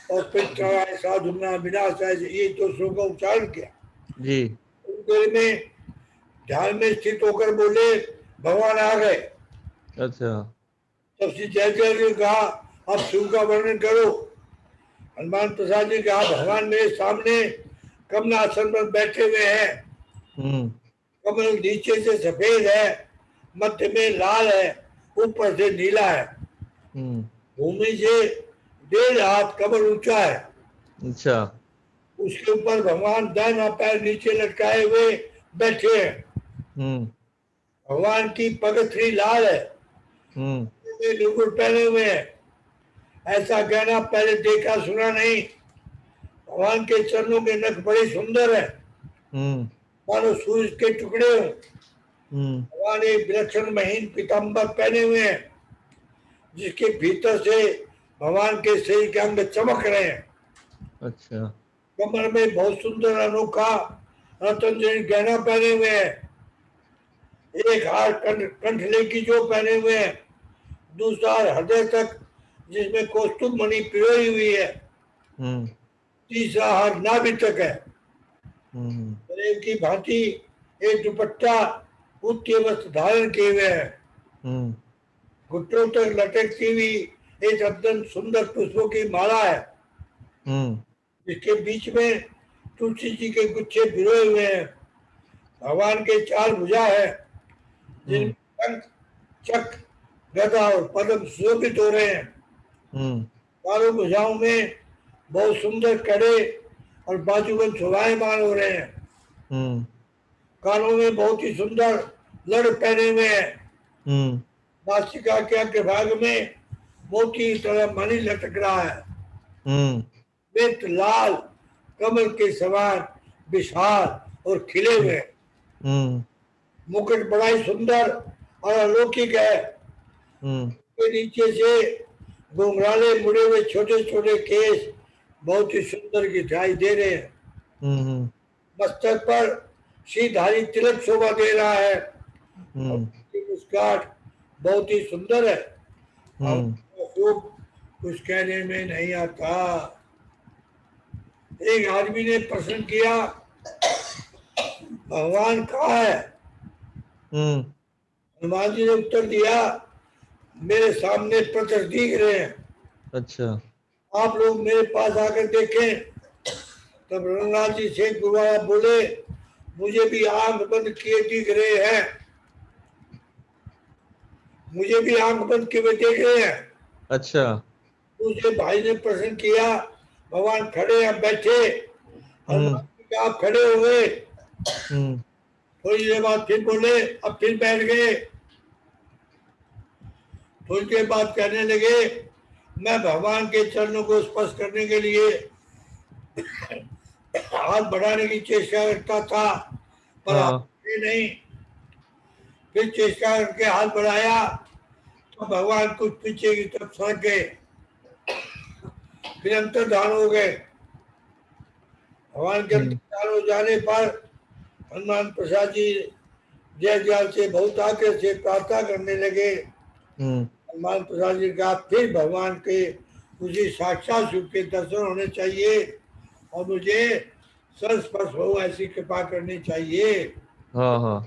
और पितृणाय साधुना विनाशाय, ये 2 श्लोकों का उच्चारण किया। जी। देर में ध्यान में स्थित होकर बोले, भगवान आ गए। अच्छा। तब श्री जयदेव ने कहा, अब शिव का वर्णन करो। हनुमान प्रसाद जी कहा, भगवान मेरे सामने कमलासन पर बैठे हुए हैं। कमल नीचे से सफेद है, मध्य में लाल है, ऊपर से नीला है। भूमि से 1.5 हाथ कमल ऊंचा है। अच्छा। उसके ऊपर भगवान दाहिना पैर नीचे लटकाए हुए बैठे हैं। भगवान की पगथरी लाल है, बिल्कुल पहने हुए हैं। ऐसा कहना पहले देखा सुना नहीं। भगवान के चरणों के नख बड़े सुंदर है, मानो सूरज के टुकड़े हो। भगवान एक विलक्षण महीन पीताम्बर पहने हुए हैं, जिसके भीतर से भगवान के शरीर के अंग चमक रहे हैं। अच्छा। कमर में बहुत सुंदर अनोखा रतन गहना पहने हुए हैं। एक हार कंठले की जो पहने हुए हैं, दूसरा हृदय तक जिसमें कौस्तुभ मणि पिरोई हुई है, तीसरा हार नाभि तक है। प्रेम की भांति एक दुपट्टा उत्तीय वस्त्र धारण किए हुए हैं। घुटनों तक लटकती हुई एक अत्यंत सुंदर पुष्पों की माला है, जिसके बीच में तुलसी जी के गुच्छे भिरोए हुए हैं। भगवान के 4 भुजा है, जिनमें शंख, चक्र, गदा और पद्म सुशोभित हो रहे हैं। चारों भुजाओं में बहुत सुंदर कड़े और बाजूबंद शोभायमान हो रहे हैं। कानों में बहुत ही सुंदर लड़ पहने हुए हैं। नासिका के अग्रभाग में मोती की तरह मणि लटक रहा है। नेत्र लाल कमल के समान विशाल और खिले हुए। मुकुट बड़ा ही सुंदर और अलौकिक है। के नीचे से घुंघराले मुड़े हुए छोटे छोटे केस बहुत ही सुंदर दिखाई दे रहे हैं। मस्तक पर श्रीधारी तिलक शोभा दे रहा है। मुस्कान बहुत ही सुंदर है और कुछ कहने में नहीं आता। एक आदमी ने प्रश्न किया, भगवान कहाँ है? हनुमान जी ने उत्तर दिया, मेरे सामने प्रत्यक्ष दिख रहे हैं। अच्छा। आप लोग मेरे पास आकर देखें। तब रघुनाथ जी से गुरुवारा बोले, मुझे भी आंख बंद किए दिख रहे हैं, मुझे भी आंख बंद किए देख रहे हैं। अच्छा। दूसरे भाई ने प्रश्न किया, भगवान खड़े हैं बैठे? हनुमान जी आप खड़े हो गए। थोड़ी देर बाद फिर बोले, अब फिर बैठ गए। थोड़ी देर बाद कहने लगे, मैं भगवान के चरणों को स्पर्श करने के लिए हाथ बढ़ाने की चेष्टा करता था पर हाथ हाँ बढ़े नहीं। फिर चेष्टा करके हाथ बढ़ाया तो भगवान कुछ पीछे की तरफ सरक गए, फिर अंतर्धान हो गए। भगवान के अंतर्धान हो जाने पर हनुमान प्रसाद जी जय जय से बहुत आग्रह से प्रार्थना करने लगे। हनुमान प्रसाद जी का फिर भगवान के मुझे साक्षात रूप के दर्शन होने चाहिए और मुझे संस्पर्श हो ऐसी कृपा करनी चाहिए। हाँ हाँ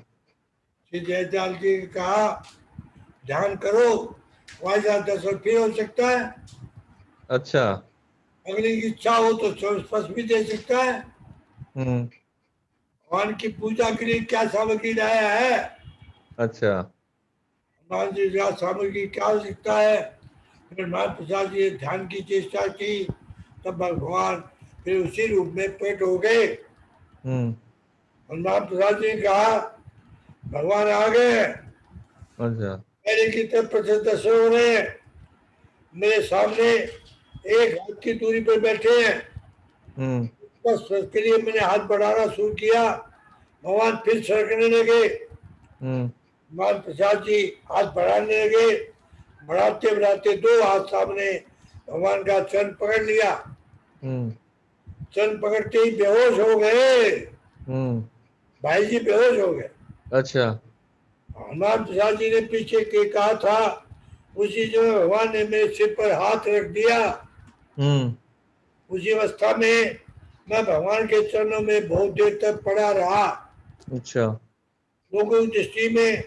श्री जयदयाल जी ने कहा ध्यान करो, वैसा दर्शन फिर हो सकता है। अच्छा अगली की इच्छा हो तो संस्पर्श भी दे सकता है। हम्म भगवान की पूजा के लिए क्या सामग्री लाया है, अच्छा हनुमान जी का सामग्री क्या हो सकता है। फिर हनुमान प्रसाद जी ने ध्यान की चेष्टा की, तब भगवान फिर उसी रूप में प्रकट हो गए। हनुमान प्रसाद जी ने कहा भगवान आ गए, अच्छा मेरे की तरफ प्रत्यक्ष दर्शन हो रहे हैं, मेरे सामने एक हाथ की दूरी पर बैठे हैं। बस के लिए मैंने हाथ बढ़ाना शुरू किया, भगवान फिर सरकने लगे। हनुमान प्रसाद जी हाथ बढ़ाने लगे, बढ़ाते बढ़ाते दो हाथ सामने भगवान का चरण पकड़ लिया। चरण पकड़ते ही बेहोश हो गए, भाई जी बेहोश हो गए। अच्छा हनुमान प्रसाद जी ने पीछे के कहा था, उसी जो भगवान ने मेरे सिर पर हाथ रख दिया। उसी अवस्था में मैं भगवान के चरणों में बहुत देर तक पड़ा रहा। अच्छा लोगों की दृष्टि में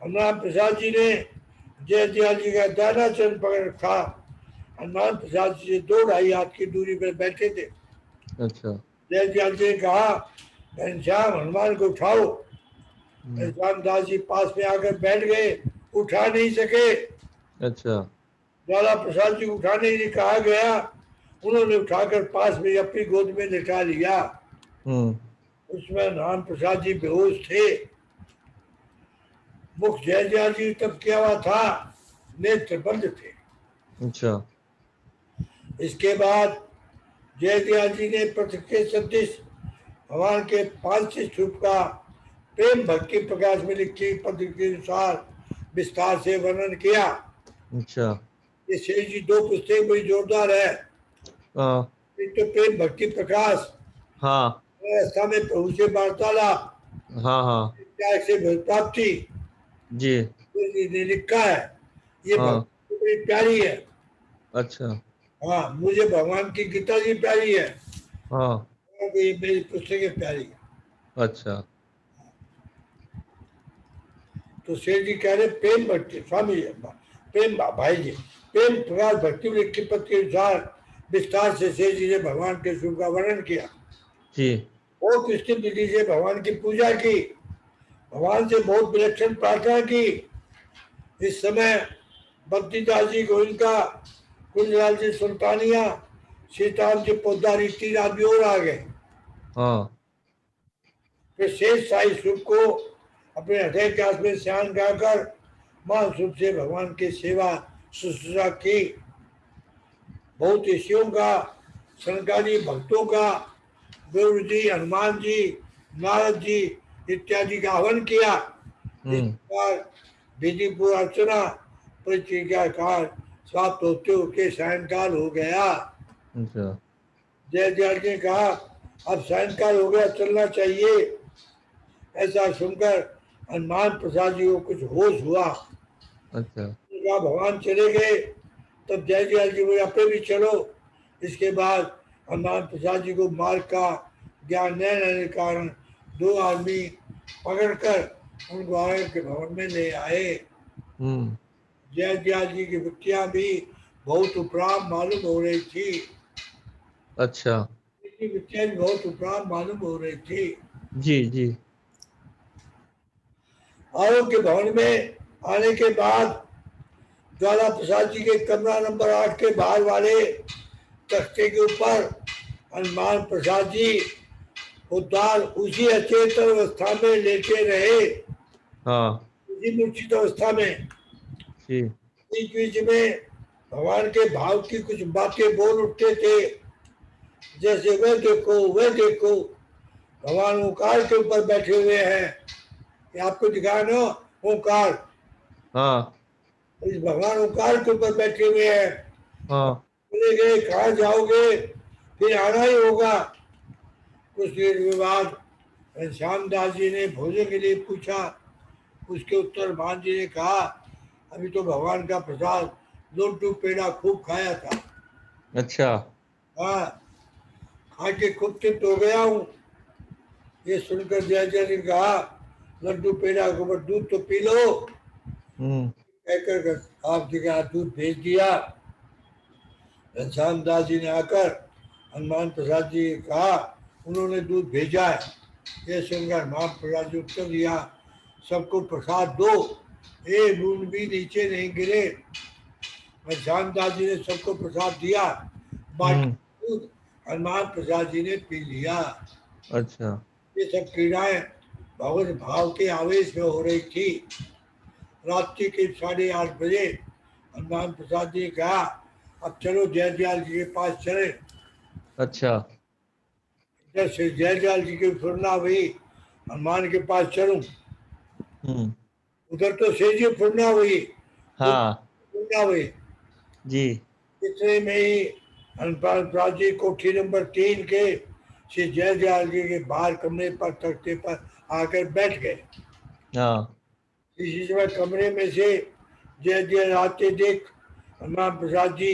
हनुमान प्रसाद जी ने जय दयाल जी का दाना चरण पकड़ रखा। हनुमान प्रसाद जी से 2-2.5 हाथ की दूरी पर बैठे थे। अच्छा जय दयाल जी ने कहा घनश्याम हनुमान को उठाओ। घनश्याम दास जी पास में आकर बैठ गए, उठा नहीं सके। अच्छा ज्वाला प्रसाद जी को उठाने के लिए कहा गया, उन्होंने उठाकर पास में अपनी गोद में लिटा लिया। उसमें हनुमान प्रसाद जी बेहोश थे, मुख जय दयाल जी तब किया हुआ था, नेत्र बंद थे। अच्छा इसके बाद जय दयाल जी ने पृथ्वी के सदृश भगवान के 5 स्वरूप का प्रेम भक्ति प्रकाश में लिखी पद के अनुसार विस्तार से वर्णन किया। अच्छा ये शेष जी 2 पुस्तक बड़ी जोरदार है। एक तो प्रेम भक्ति प्रकाश, हाँ अवस्था में प्रभु से वार्तालाप, हाँ हाँ त्याग से भक्त प्राप्ति, जी ने लिखा है। ये हाँ भक्ति बड़ी प्यारी है। अच्छा हाँ, मुझे भगवान की गीता जी प्यारी है, हाँ ये मेरी पुस्तकें प्यारी है। अच्छा तो शेर जी कह रहे प्रेम भक्ति स्वामी जी, प्रेम भाई जी प्रेम प्रकाश भक्ति लिखी पद के अनुसार विस्तार से शेर जी ने भगवान के स्वरूप का वर्णन किया। जी और कृष्ण विधि से भगवान की पूजा की, भगवान से बहुत विलक्षण प्रार्थना की। इस समय बद्रीदास जी गोविंद का, कुंजलाल जी सुल्तानिया, सीताराम जी पोदारी 3 आदमी और आ गए। हाँ फिर शेष साई स्वरूप को अपने हृदय काश में श्यान गाकर मान रूप से भगवान की सेवा शुश्रूषा की। बहुत ऋषियों का, सनकादी भक्तों का, गुरु जी, हनुमान जी, नारद जी इत्यादि का आह्वान किया। इस प्रकार विधि पूर्ण अर्चना परिचर्या काल समाप्त होते होते सायंकाल हो गया। अच्छा जय दयाल ने कहा अब सायंकाल हो गया, चलना चाहिए। ऐसा सुनकर हनुमान प्रसाद जी को कुछ होश हुआ। अच्छा कहा भगवान चले गए, तब जय दयाल जी बोले अपने भी चलो। इसके बाद हनुमान प्रसाद जी को मार्ग का ज्ञान न रहने के कारण 2 आदमी पकड़कर उनको आगे के भवन में ले आए। जय दयाल जी की वृत्तियां भी बहुत उपराम मालूम हो रही थी। अच्छा वृत्तियां भी बहुत उपराम मालूम हो रही थी। जी जी आरोग्य भवन में आने के बाद ज्वाला प्रसाद जी के कमरा नंबर 8 के बाहर वाले तख्ते के ऊपर हनुमान प्रसाद जी उद्धार उसी अचेतन अवस्था में लेटे रहे। हाँ उसी मूर्छित अवस्था में जी बीच बीच में भगवान के भाव की कुछ बातें बोल उठते थे। जैसे वह देखो भगवान ओंकार के ऊपर बैठे हुए हैं। ये आपको दिखा ना ओंकार, हाँ इस भगवान ओंकार के ऊपर बैठे हुए हैं। हाँ बोले गए कहाँ जाओगे, फिर आना ही होगा। कुछ देर के बाद घनश्याम दास जी ने भोजन के लिए पूछा। उसके उत्तर भान जी ने कहा, अभी तो भगवान का प्रसाद लड्डू पेड़ा खूब खाया था। अच्छा हाँ, खा के खूब तृप्त हो गया हूँ। ये सुनकर जय ने कहा, लड्डू पेड़ा के ऊपर दूध तो पी लो। हम्म कहकर आपके हाथ दूध भेज दिया। घनश्याम दास जी ने आकर हनुमान प्रसाद जी ने कहा, उन्होंने दूध भेजा है। ये सुनकर हनुमान प्रसाद जी उत्तर दिया, सबको प्रसाद दो, एक बूंद भी नीचे नहीं गिरे। घनश्याम दास जी ने सबको प्रसाद दिया, बाकी दूध हनुमान प्रसाद जी ने पी लिया। अच्छा ये सब क्रीड़ाएं भगवत भाव के आवेश में हो रही थी। रात्रि के 8:30 बजे हनुमान प्रसाद जी ने कहा, अब चलो जयदयाल जी के पास चले। अच्छा इधर से जयदयाल जी की फुरना हुई, हनुमान के पास चलूं। उधर तो से जी फुरना हुई, हाँ फुरना हुई। जी इतने में ही हनुमान प्रसाद जी कोठी नंबर 3 के श्री जयदयाल जी के बाहर कमरे पर तख्ते पर आकर बैठ गए। हाँ इसी समय कमरे में से जयदयाल आते देख हनुमान प्रसाद जी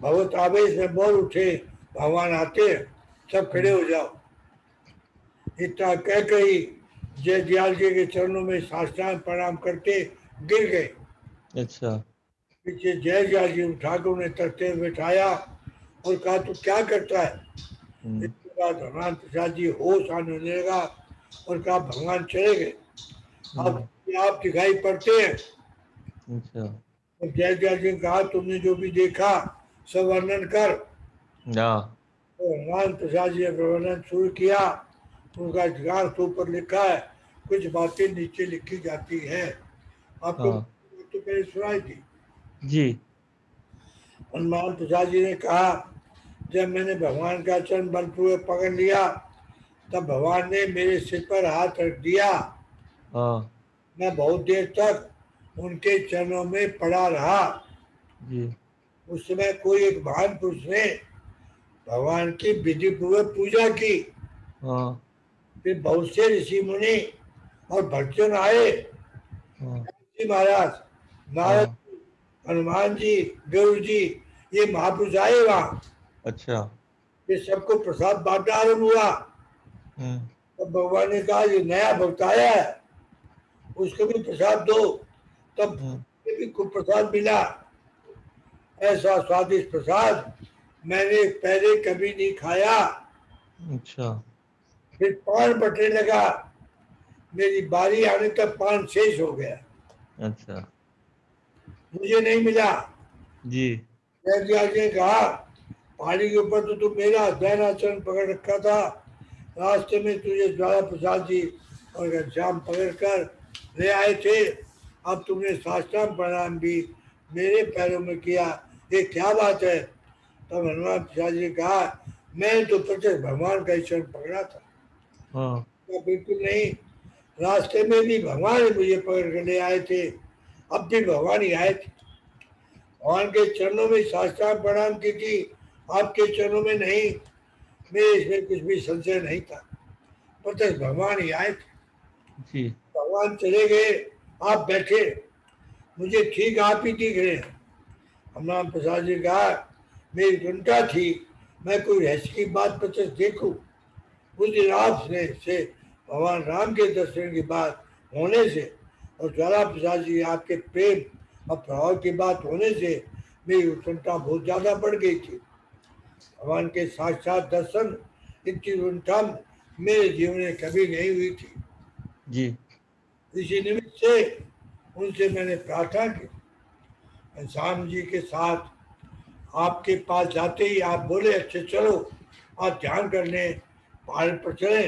भगवत आवेश में बोल उठे, भगवान आते हैं, सब खड़े हो जाओ। इतना कहकर ही जयदयाल जी के चरणों में साष्टांग प्रणाम करते गिर गए। अच्छा पीछे जयदयाल जी उठाकर उन्हें तख्ते में बैठाया और कहा, तू क्या करता है। इसके बाद हनुमान प्रसाद जी होश आने लगा और कहा, भगवान चले गए, अब आप दिखाई पड़ते हैं। अच्छा और जयदयाल जी ने कहा, तुमने जो भी देखा सब वर्णन कर। हाँ तो हनुमान प्रसाद जी ने वर्णन शुरू किया। उनका इतिहास तो ऊपर लिखा है, कुछ बातें नीचे लिखी जाती है। आपको हाँ तो मैंने सुनाई थी। जी हनुमान प्रसाद जी ने कहा, जब मैंने भगवान का चरण बलपूर्वक पकड़ लिया तब भगवान ने मेरे सिर पर हाथ रख दिया। हाँ मैं बहुत देर तक उनके चरणों में पड़ा रहा। जी उस समय कोई एक महान पुरुष ने भगवान की विधि पूर्वक पूजा की। हाँ फिर बहुत से ऋषि मुनि और भक्तजन आए। हाँ जी महाराज, नारद, हाँ हनुमान जी, गरुड़ जी, ये महापुरुष आए वहाँ। अच्छा फिर सबको प्रसाद बांटा आरम्भ हुआ। तब भगवान ने कहा, ये नया भक्त आया है, उसको भी प्रसाद दो। तब भी खूब प्रसाद मिला। ऐसा स्वादिष्ट प्रसाद मैंने पहले कभी नहीं खाया। अच्छा फिर पान बटने लगा, मेरी बारी आने तक पान शेष हो गया, अच्छा मुझे नहीं मिला। जी जयदयाल जी ने कहा, पहाड़ी के ऊपर तो तू मेरा दाहिना चरण पकड़ रखा था, रास्ते में तुझे ज्वाला प्रसाद जी और घनश्याम पकड़ कर ले आए थे, अब तुमने साष्टांग प्रणाम भी मेरे पैरों में किया, ये क्या बात है। तब हनुमान प्रसाद जी ने कहा, मैं तो प्रत्यक्ष भगवान का ही चरण पकड़ा था। हाँ बिल्कुल नहीं, रास्ते में भी भगवान ही मुझे पकड़ कर ले आए थे, अब भी भगवान ही आए थे। भगवान के चरणों में साष्टांग प्रणाम की थी, आपके चरणों में नहीं। मेरे इसमें कुछ भी संशय नहीं था, प्रत्यक्ष भगवान ही आए थे। जी भगवान चले गए, आप बैठे, मुझे ठीक आप ही दिख रहे हैं। हनुमान प्रसाद जी कहा, मेरी चिंता थी मैं कोई रहस्य की बात प्रत्यक्ष देखूं। उस दिन आपने से भगवान राम के दर्शन की बात होने से और ज्वाला प्रसाद जी आपके प्रेम और प्रभाव की बात होने से मेरी उत्कंठा बहुत ज्यादा बढ़ गई थी। भगवान के साक्षात दर्शन इतनी उत्कंठा मेरे जीवन में कभी नहीं हुई थी। जी इसी निमित्त से उनसे मैंने प्रार्थना की। घनश्याम जी के साथ आपके पास जाते ही आप बोले, अच्छे चलो आप ध्यान करने पहाड़ पर चले।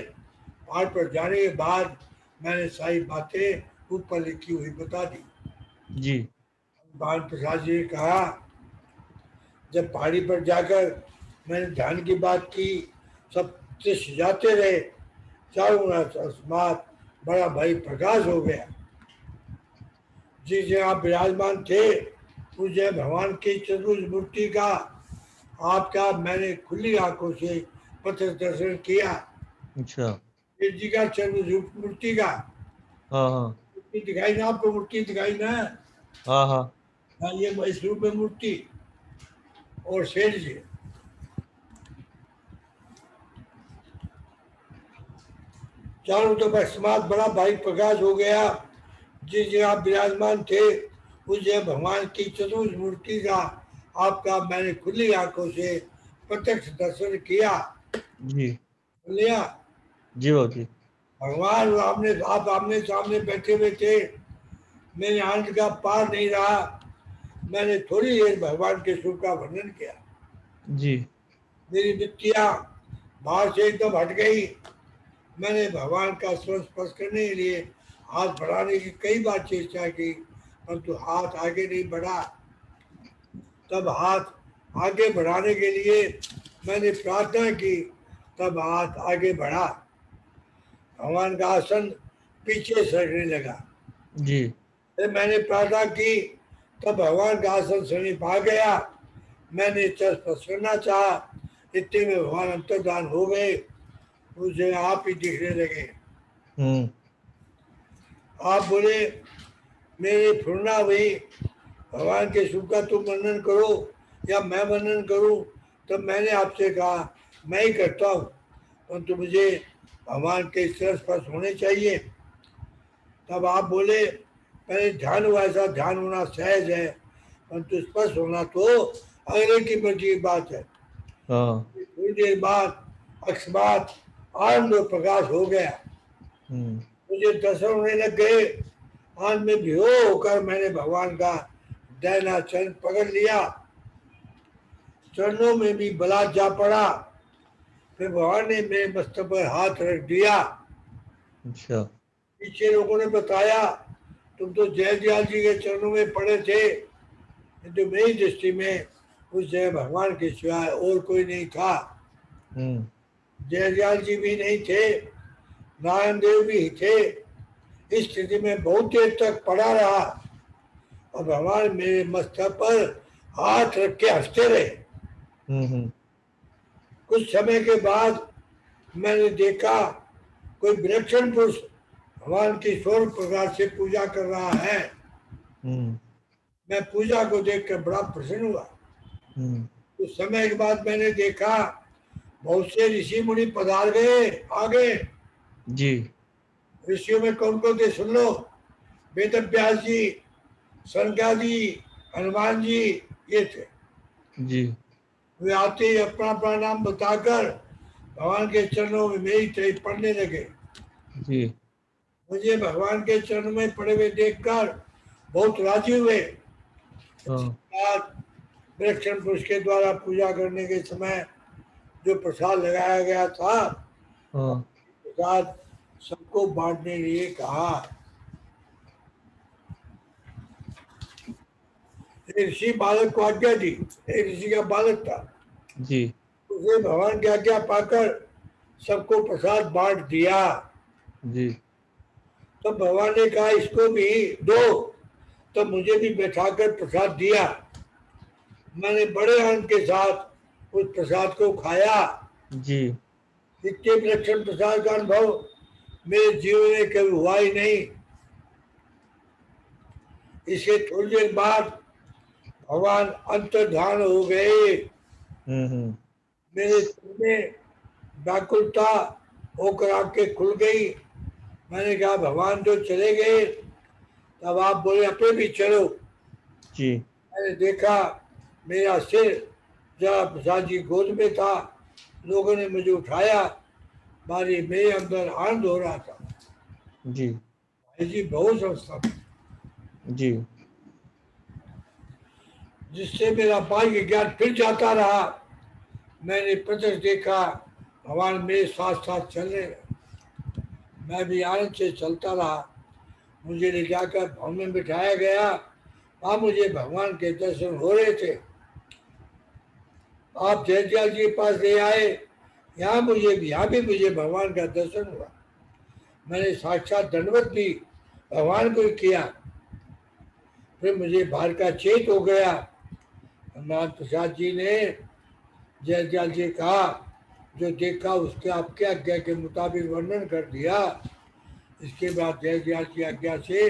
पहाड़ पर जाने के बाद मैंने सारी बातें ऊपर लिखी हुई बता दी। जी बाल प्रसाद जी ने कहा, जब पहाड़ी पर जाकर मैंने ध्यान की बात की, सब दृश्य जाते रहे, चारों ओर अकस्मात बड़ा भाई प्रकाश हो गया। जिस जगह आप विराजमान थे उस जगह भगवान की चतुर्भुज मूर्ति का आपका मैंने खुली आंखों से प्रत्यक्ष दर्शन किया। अच्छा। शिव जी का चतुर्भुज मूर्ति का हाँ हाँ मूर्ति दिखाई ना आपको, मूर्ति दिखाई ना? हाँ हाँ। हाँ, ये इस रूप में मूर्ति और शेर जी। चारों तरफ अकस्मात बड़ा भारी प्रकाश हो गया। जिस जगह आप विराजमान थे उस जगह भगवान की चतुर्भुज मूर्ति का आपका मैंने खुली आंखों से प्रत्यक्ष दर्शन किया। जी लिया जी बाबूजी। भगवान आप आमने सामने बैठे हुए थे, मेरे आनंद का पार नहीं रहा। मैंने थोड़ी देर भगवान के सुख का वर्णन किया। जी मेरी वृत्तियां बाहर से एकदम हट गई। मैंने भगवान का स्पर्श करने के लिए हाथ बढ़ाने की कई बार चेष्टा की, परंतु हाथ आगे नहीं बढ़ा। तब हाथ आगे बढ़ाने के लिए मैंने प्रार्थना की, तब हाथ आगे बढ़ा। भगवान का आसन पीछे सरकने लगा। जी फिर मैंने प्रार्थना की, तब भगवान का आसन समीप आ गया। मैंने चरण स्पर्श करना चाहा, इतने में भगवान अंतर्धान हो गए। उस जगह आप ही दिखने लगे। आप बोले मेरी फुरना हुई, भगवान के सुख का तुम वर्णन करो या मैं वर्णन करूं? तब मैंने आपसे कहा मैं ही करता हूं, परंतु मुझे भगवान के चरण स्पर्श होने चाहिए। तब आप बोले पहले ध्यान हुआ, ऐसा ध्यान होना सहज है, परंतु स्पर्श होना तो अगले की बची बात है। हाँ। थोड़ी देर बाद अकस्मात आनंद और प्रकाश हो गया। मुझे दर्शन होने लग गए। आनंद में बेहोश होकर मैंने भगवान का दाहिना चरण पकड़ लिया, चरणों में भी बला जा पड़ा। फिर भगवान ने मेरे मस्तक पर हाथ रख दिया। अच्छा। पीछे लोगों ने बताया तुम तो जयदयाल जी के चरणों में पड़े थे, किंतु मेरी दृष्टि में उस जगह भगवान के सिवाय और कोई नहीं था। जयदयाल जी भी नहीं थे, नारायण देव भी थे। इस स्थिति में बहुत देर तक पड़ा रहा और भगवान मेरे मस्तक पर हाथ रख के हंसते रहे। कुछ समय के बाद मैंने देखा कोई विलक्षण पुरुष भगवान की स्वर्ण प्रकार से पूजा कर रहा है। मैं पूजा को देखकर बड़ा प्रसन्न हुआ। कुछ समय के बाद मैंने देखा बहुत से ऋषि मुनि पधार गए आगे। जी। ऋषियों में कौन कौन थे सुन लो। वेद व्यास जी, सनकादि, हनुमान जी, ये थे। जी वे आते ही अपना अपना नाम बताकर भगवान के चरणों में मेरी तरफ पढ़ने लगे। जी। मुझे भगवान के चरणों में पड़े हुए देखकर बहुत राजी हुए। विलक्षण पुरुष के द्वारा पूजा करने के समय जो प्रसाद लगाया गया था, प्रसाद सबको बांटने के लिए कहा। ऋषि बालक को आज्ञा दी, एक ऋषि का बालक था जी। उसने भगवान की आज्ञा पाकर सबको प्रसाद बांट दिया। जी। तो भगवान ने कहा इसको भी दो, तो मुझे भी बैठाकर प्रसाद दिया। मैंने बड़े आनंद के साथ उस प्रसाद को खाया। जी। इतने विलक्षण प्रसाद का अनुभव मेरे जीवन में कभी हुआ ही नहीं। इसके थोड़ी देर बाद भगवान अंतर्ध्यान हो गए। मेरे दिल में व्याकुलता होकर आंखें खुल गई। मैंने कहा भगवान जो चले गए, तब आप बोले अपने भी चलो। जी। मैंने देखा मेरा सिर जरा प्रसाद जी गोद में था। लोगों ने मुझे उठाया, मारी मेरे अंदर आनंद हो रहा था। जी। भाई जी बहुत संस्था जी। जिससे मेरा बाह्य ज्ञान फिर जाता रहा। मैंने प्रत्यक्ष देखा भगवान मेरे साथ साथ चल रहे। मैं भी आनंद से चलता रहा। मुझे ले जाकर भवन में बिठाया गया। वहाँ मुझे भगवान के दर्शन हो रहे थे। आप जयदयाल जी के पास ले आए, यहाँ भी मुझे भगवान का दर्शन हुआ। मैंने साक्षात दंडवत भी भगवान को ही किया। फिर मुझे बाहर का चेत हो गया। हनुमान प्रसाद जी ने जयदयाल जी कहा, जो देखा उसके आपके आज्ञा के मुताबिक वर्णन कर दिया। इसके बाद जयदयाल की आज्ञा से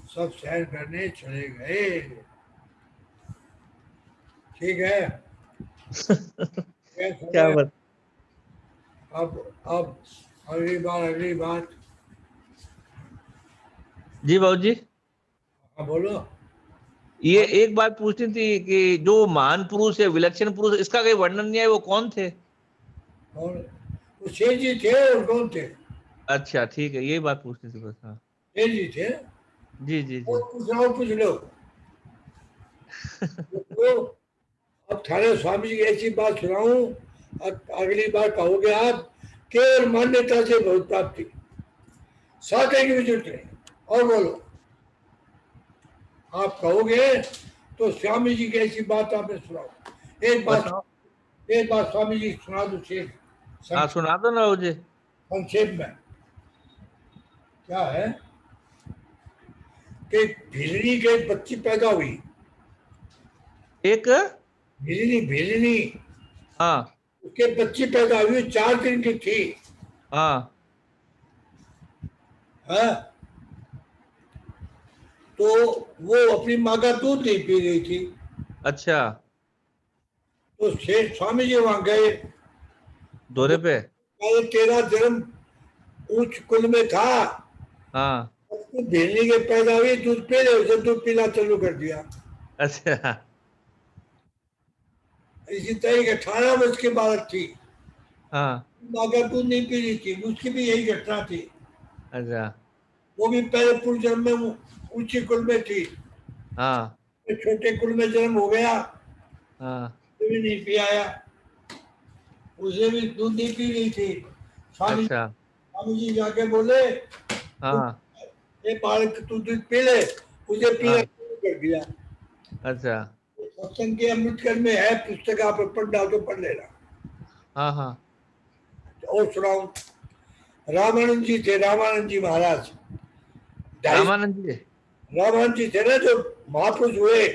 सब सहन करने चले गए। ठीक है। क्या बात। अब अगली बात। जी बाबूजी, हाँ बोलो। ये एक बात पूछनी थी कि जो महान पुरुष है, विलक्षण पुरुष, इसका कोई वर्णन नहीं है, वो कौन थे? और वो शेर जी थे और कौन थे? अच्छा ठीक है, यही बात पूछनी थी बस। हाँ शेर जी थे। जी जी जी। और पूछ लो। तो अब थाने स्वामी जी की ऐसी बात सुनाऊं, अब अगली बार कहोगे आप केवल मान्यता से बहुत प्राप्ति, साधे की भी जरूरत नहीं। और बोलो, आप कहोगे तो स्वामी जी की ऐसी बात आपने सुनाओ। एक बात स्वामी जी सुना दो शेर। हाँ सुना दो ना बाबूजी। संक्षेप में क्या है कि भिजनी के बच्ची पैदा हुई। एक भिजनी हाँ उसके बच्ची पैदा हुई, 4 दिन की थी। हाँ हाँ, तो वो अपनी माँ का दूध नहीं पी रही थी। अच्छा, तो शेठ स्वामी जी वहां गए। दौरे पे। तेरा जन्म उच्च कुल में था, हाँ भेजने के पैदा हुई, दूध पी रहे, उसे दूध पीना चालू कर दिया। अच्छा इसी तरह की 18 वर्ष की बालक थी, हाँ माँ का दूध नहीं पी रही थी, उसकी भी यही घटना थी। अच्छा वो भी पहले पूर्व जन्म में उच्च कुल में थी, हाँ छोटे कुल में जन्म हो गया, हाँ तो भी नहीं पी आया, उसे भी दूध नहीं पी रही थी। अच्छा स्वामी जी जाके बोले, हाँ ये बालक तू दूध पी ले, उसे पीना हाँ शुरू कर दिया। अच्छा सत्संग के अमृतकर में है पुस्तक, आप पढ़ डाल तो पढ़ लेना। हाँ हाँ और सुनाओ। रामानंद जी थे, रामानंद जी महाराज। रामानंद जी। रामानंद जी थे ना जो महापुरुष हुए।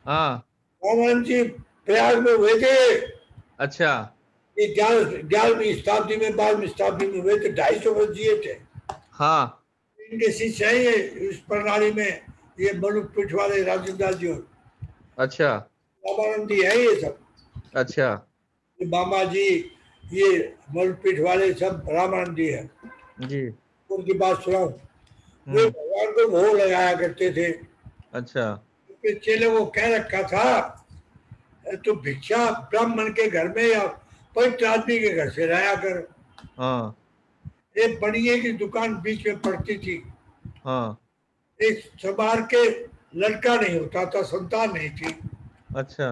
हाँ रामानंद जी प्रयाग में हुए थे। अच्छा ये 11वीं शताब्दी में, 12वीं शताब्दी में हुए थे, 250 वर्ष जिए थे। हाँ इनके शिष्य हैं ये इस प्रणाली में, ये मनुपीठ वाले राजेंद्र दास जी, अच्छा रामानंद जी है ये सब। अच्छा ये बाबा जी, ये मनुपीठ वाले सब रामानंद जी है। जी। उनकी बात सुनाओ। वे भगवान को भोग लगाया करते थे। अच्छा अपने चेले को कह रखा था, तो भिक्षा ब्राह्मण के घर में या पवित्र आदमी के घर से लाया कर। हाँ एक बनिए की दुकान बीच में पड़ती थी। हाँ एक चमार के लड़का नहीं होता था, संतान नहीं थी। अच्छा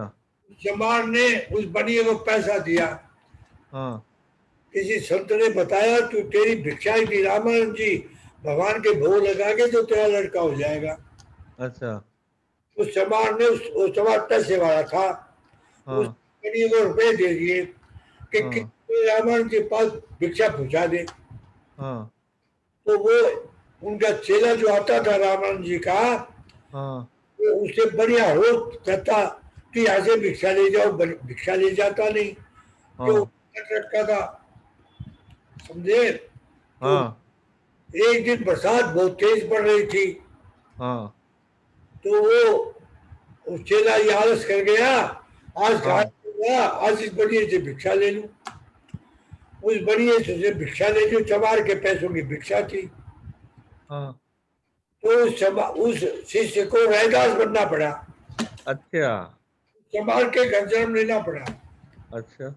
चमार ने उस बनिए को पैसा दिया। हाँ किसी संत ने बताया, तू तेरी भिक्षा ही दी रामानंद जी, भगवान के भोग लगा के तो तेरा लड़का हो जाएगा। अच्छा उस चमार ने उस चमार पैसे वाला था, उस हाँ बनिए को रुपए दे दिए कि हाँ रामानंद के पास भिक्षा पहुंचा दे। हाँ तो वो उनका चेला जो आता था रामानंद जी का, हाँ वो उससे बढ़िया हो कहता कि यहाँ से भिक्षा ले जाओ, भिक्षा ले जाता नहीं, क्यों हाँ रखा था, समझे। तो हाँ एक दिन बरसात बहुत तेज पड़ रही थी, हाँ तो वो चेला ये आलस कर गया, आज हाँ गया, आज इस बढ़िया से भिक्षा ले लूं। उस बढ़िया से भिक्षा ले, जो चमार के पैसों की भिक्षा थी। हाँ तो उस शिष्य को रैदास बनना पड़ा, अच्छा चमार के घर जन्म लेना पड़ा। अच्छा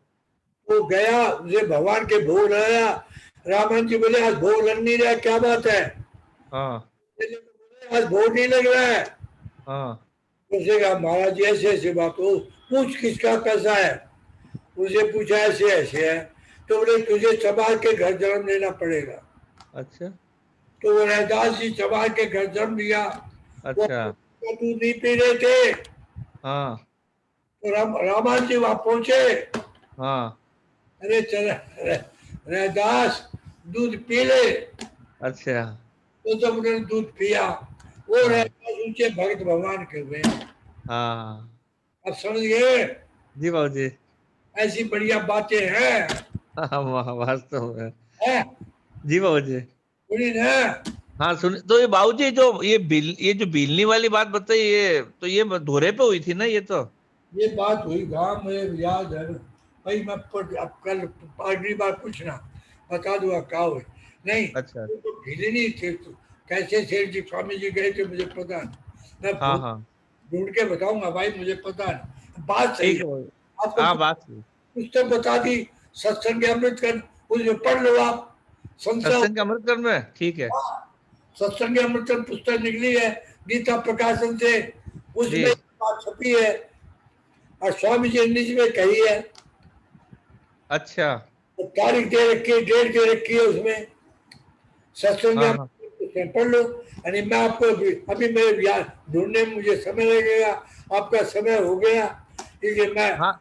वो गया, उसे भगवान के भोग लगाया। रामन जी बोले, आज भोग लग नहीं रहा, क्या बात है? हाँ आज भोग नहीं लग रहा है। हाँ उसे कहा, महाराज जी ऐसे ऐसे बात हो, पूछ किसका पैसा है? उसे पूछा, ऐसे ऐसे है। तो बोले, तुझे चमार के घर जन्म लेना पड़ेगा। अच्छा तो वो रैदास जी चमार के घर जन्म लिया। वो अच्छा दूध नहीं पी रहे थे, हाँ तो रामान जी वहां पहुंचे। हाँ अरे चल रैदास दूध पी ले। अच्छा तो सब उन्होंने दूध पिया। वो हाँ रैदास ऊंचे भक्त भगवान के हुए। हाँ अब समझ गए, जी बाबूजी। ऐसी बढ़िया बातें हैं। हाँ वास्तव में हैं? जी बाबूजी। सुनी ना। हाँ सुन, तो ये बाबूजी जो ये जो बिलनी वाली बात बताई, ये तो ये धोरे पे हुई थी ना ये तो। ये बात हुई गांव में, याद है भाई। मैं अब कल अगली बार पूछना, बता दूंगा क्या हुई। नहीं अच्छा वो तो ढीले नहीं थे तो कैसे सेठ जी स्वामी जी गए थे मुझे पता नहीं। मैं हाँ हाँ ढूंढ के बताऊंगा भाई, मुझे पता नहीं। बात सही ठीक है। है बाबूजी। आपको हाँ बात सही। पुस्तक बता दी, सत्संग अमृत कर, उसमें पढ़ लो आप। संसार, सत्संग के अमृतकरण में ठीक है। सत्संग अमृत पुस्तक निकली है गीता प्रकाशन से, जी उसमें बात छपी है और स्वामी जी ने निज में कही है। अच्छा तो तारीख दे रखी है, डेट दे रखी है उसमें। सत्संग हाँ हाँ में पढ़ लो। यानी मैं आपको अभी मेरे याद ढूंढने में मुझे समय लगेगा, आपका समय हो गया, इसलिए मैं हाँ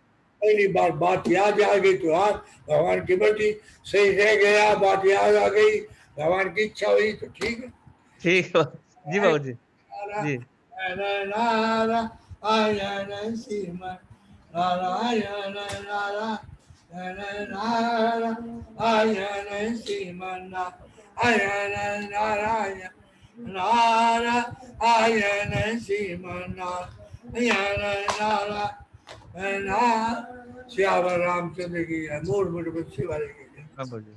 पहली बार बात याद आ गई तो आज भगवान की मर्जी, सही रह गया, बात याद आ गई, भगवान की इच्छा हुई तो ठीक है। ठीक है जी बाबूजी। जी नारायण श्रीमन नारायण नारायण श्रीमन नारायण नारायण नारायण श्रीमन नारायण नारायण। श्याम रामचंद्र की, मूल मुठ बच्ची वाले की। हाँ बाबूजी।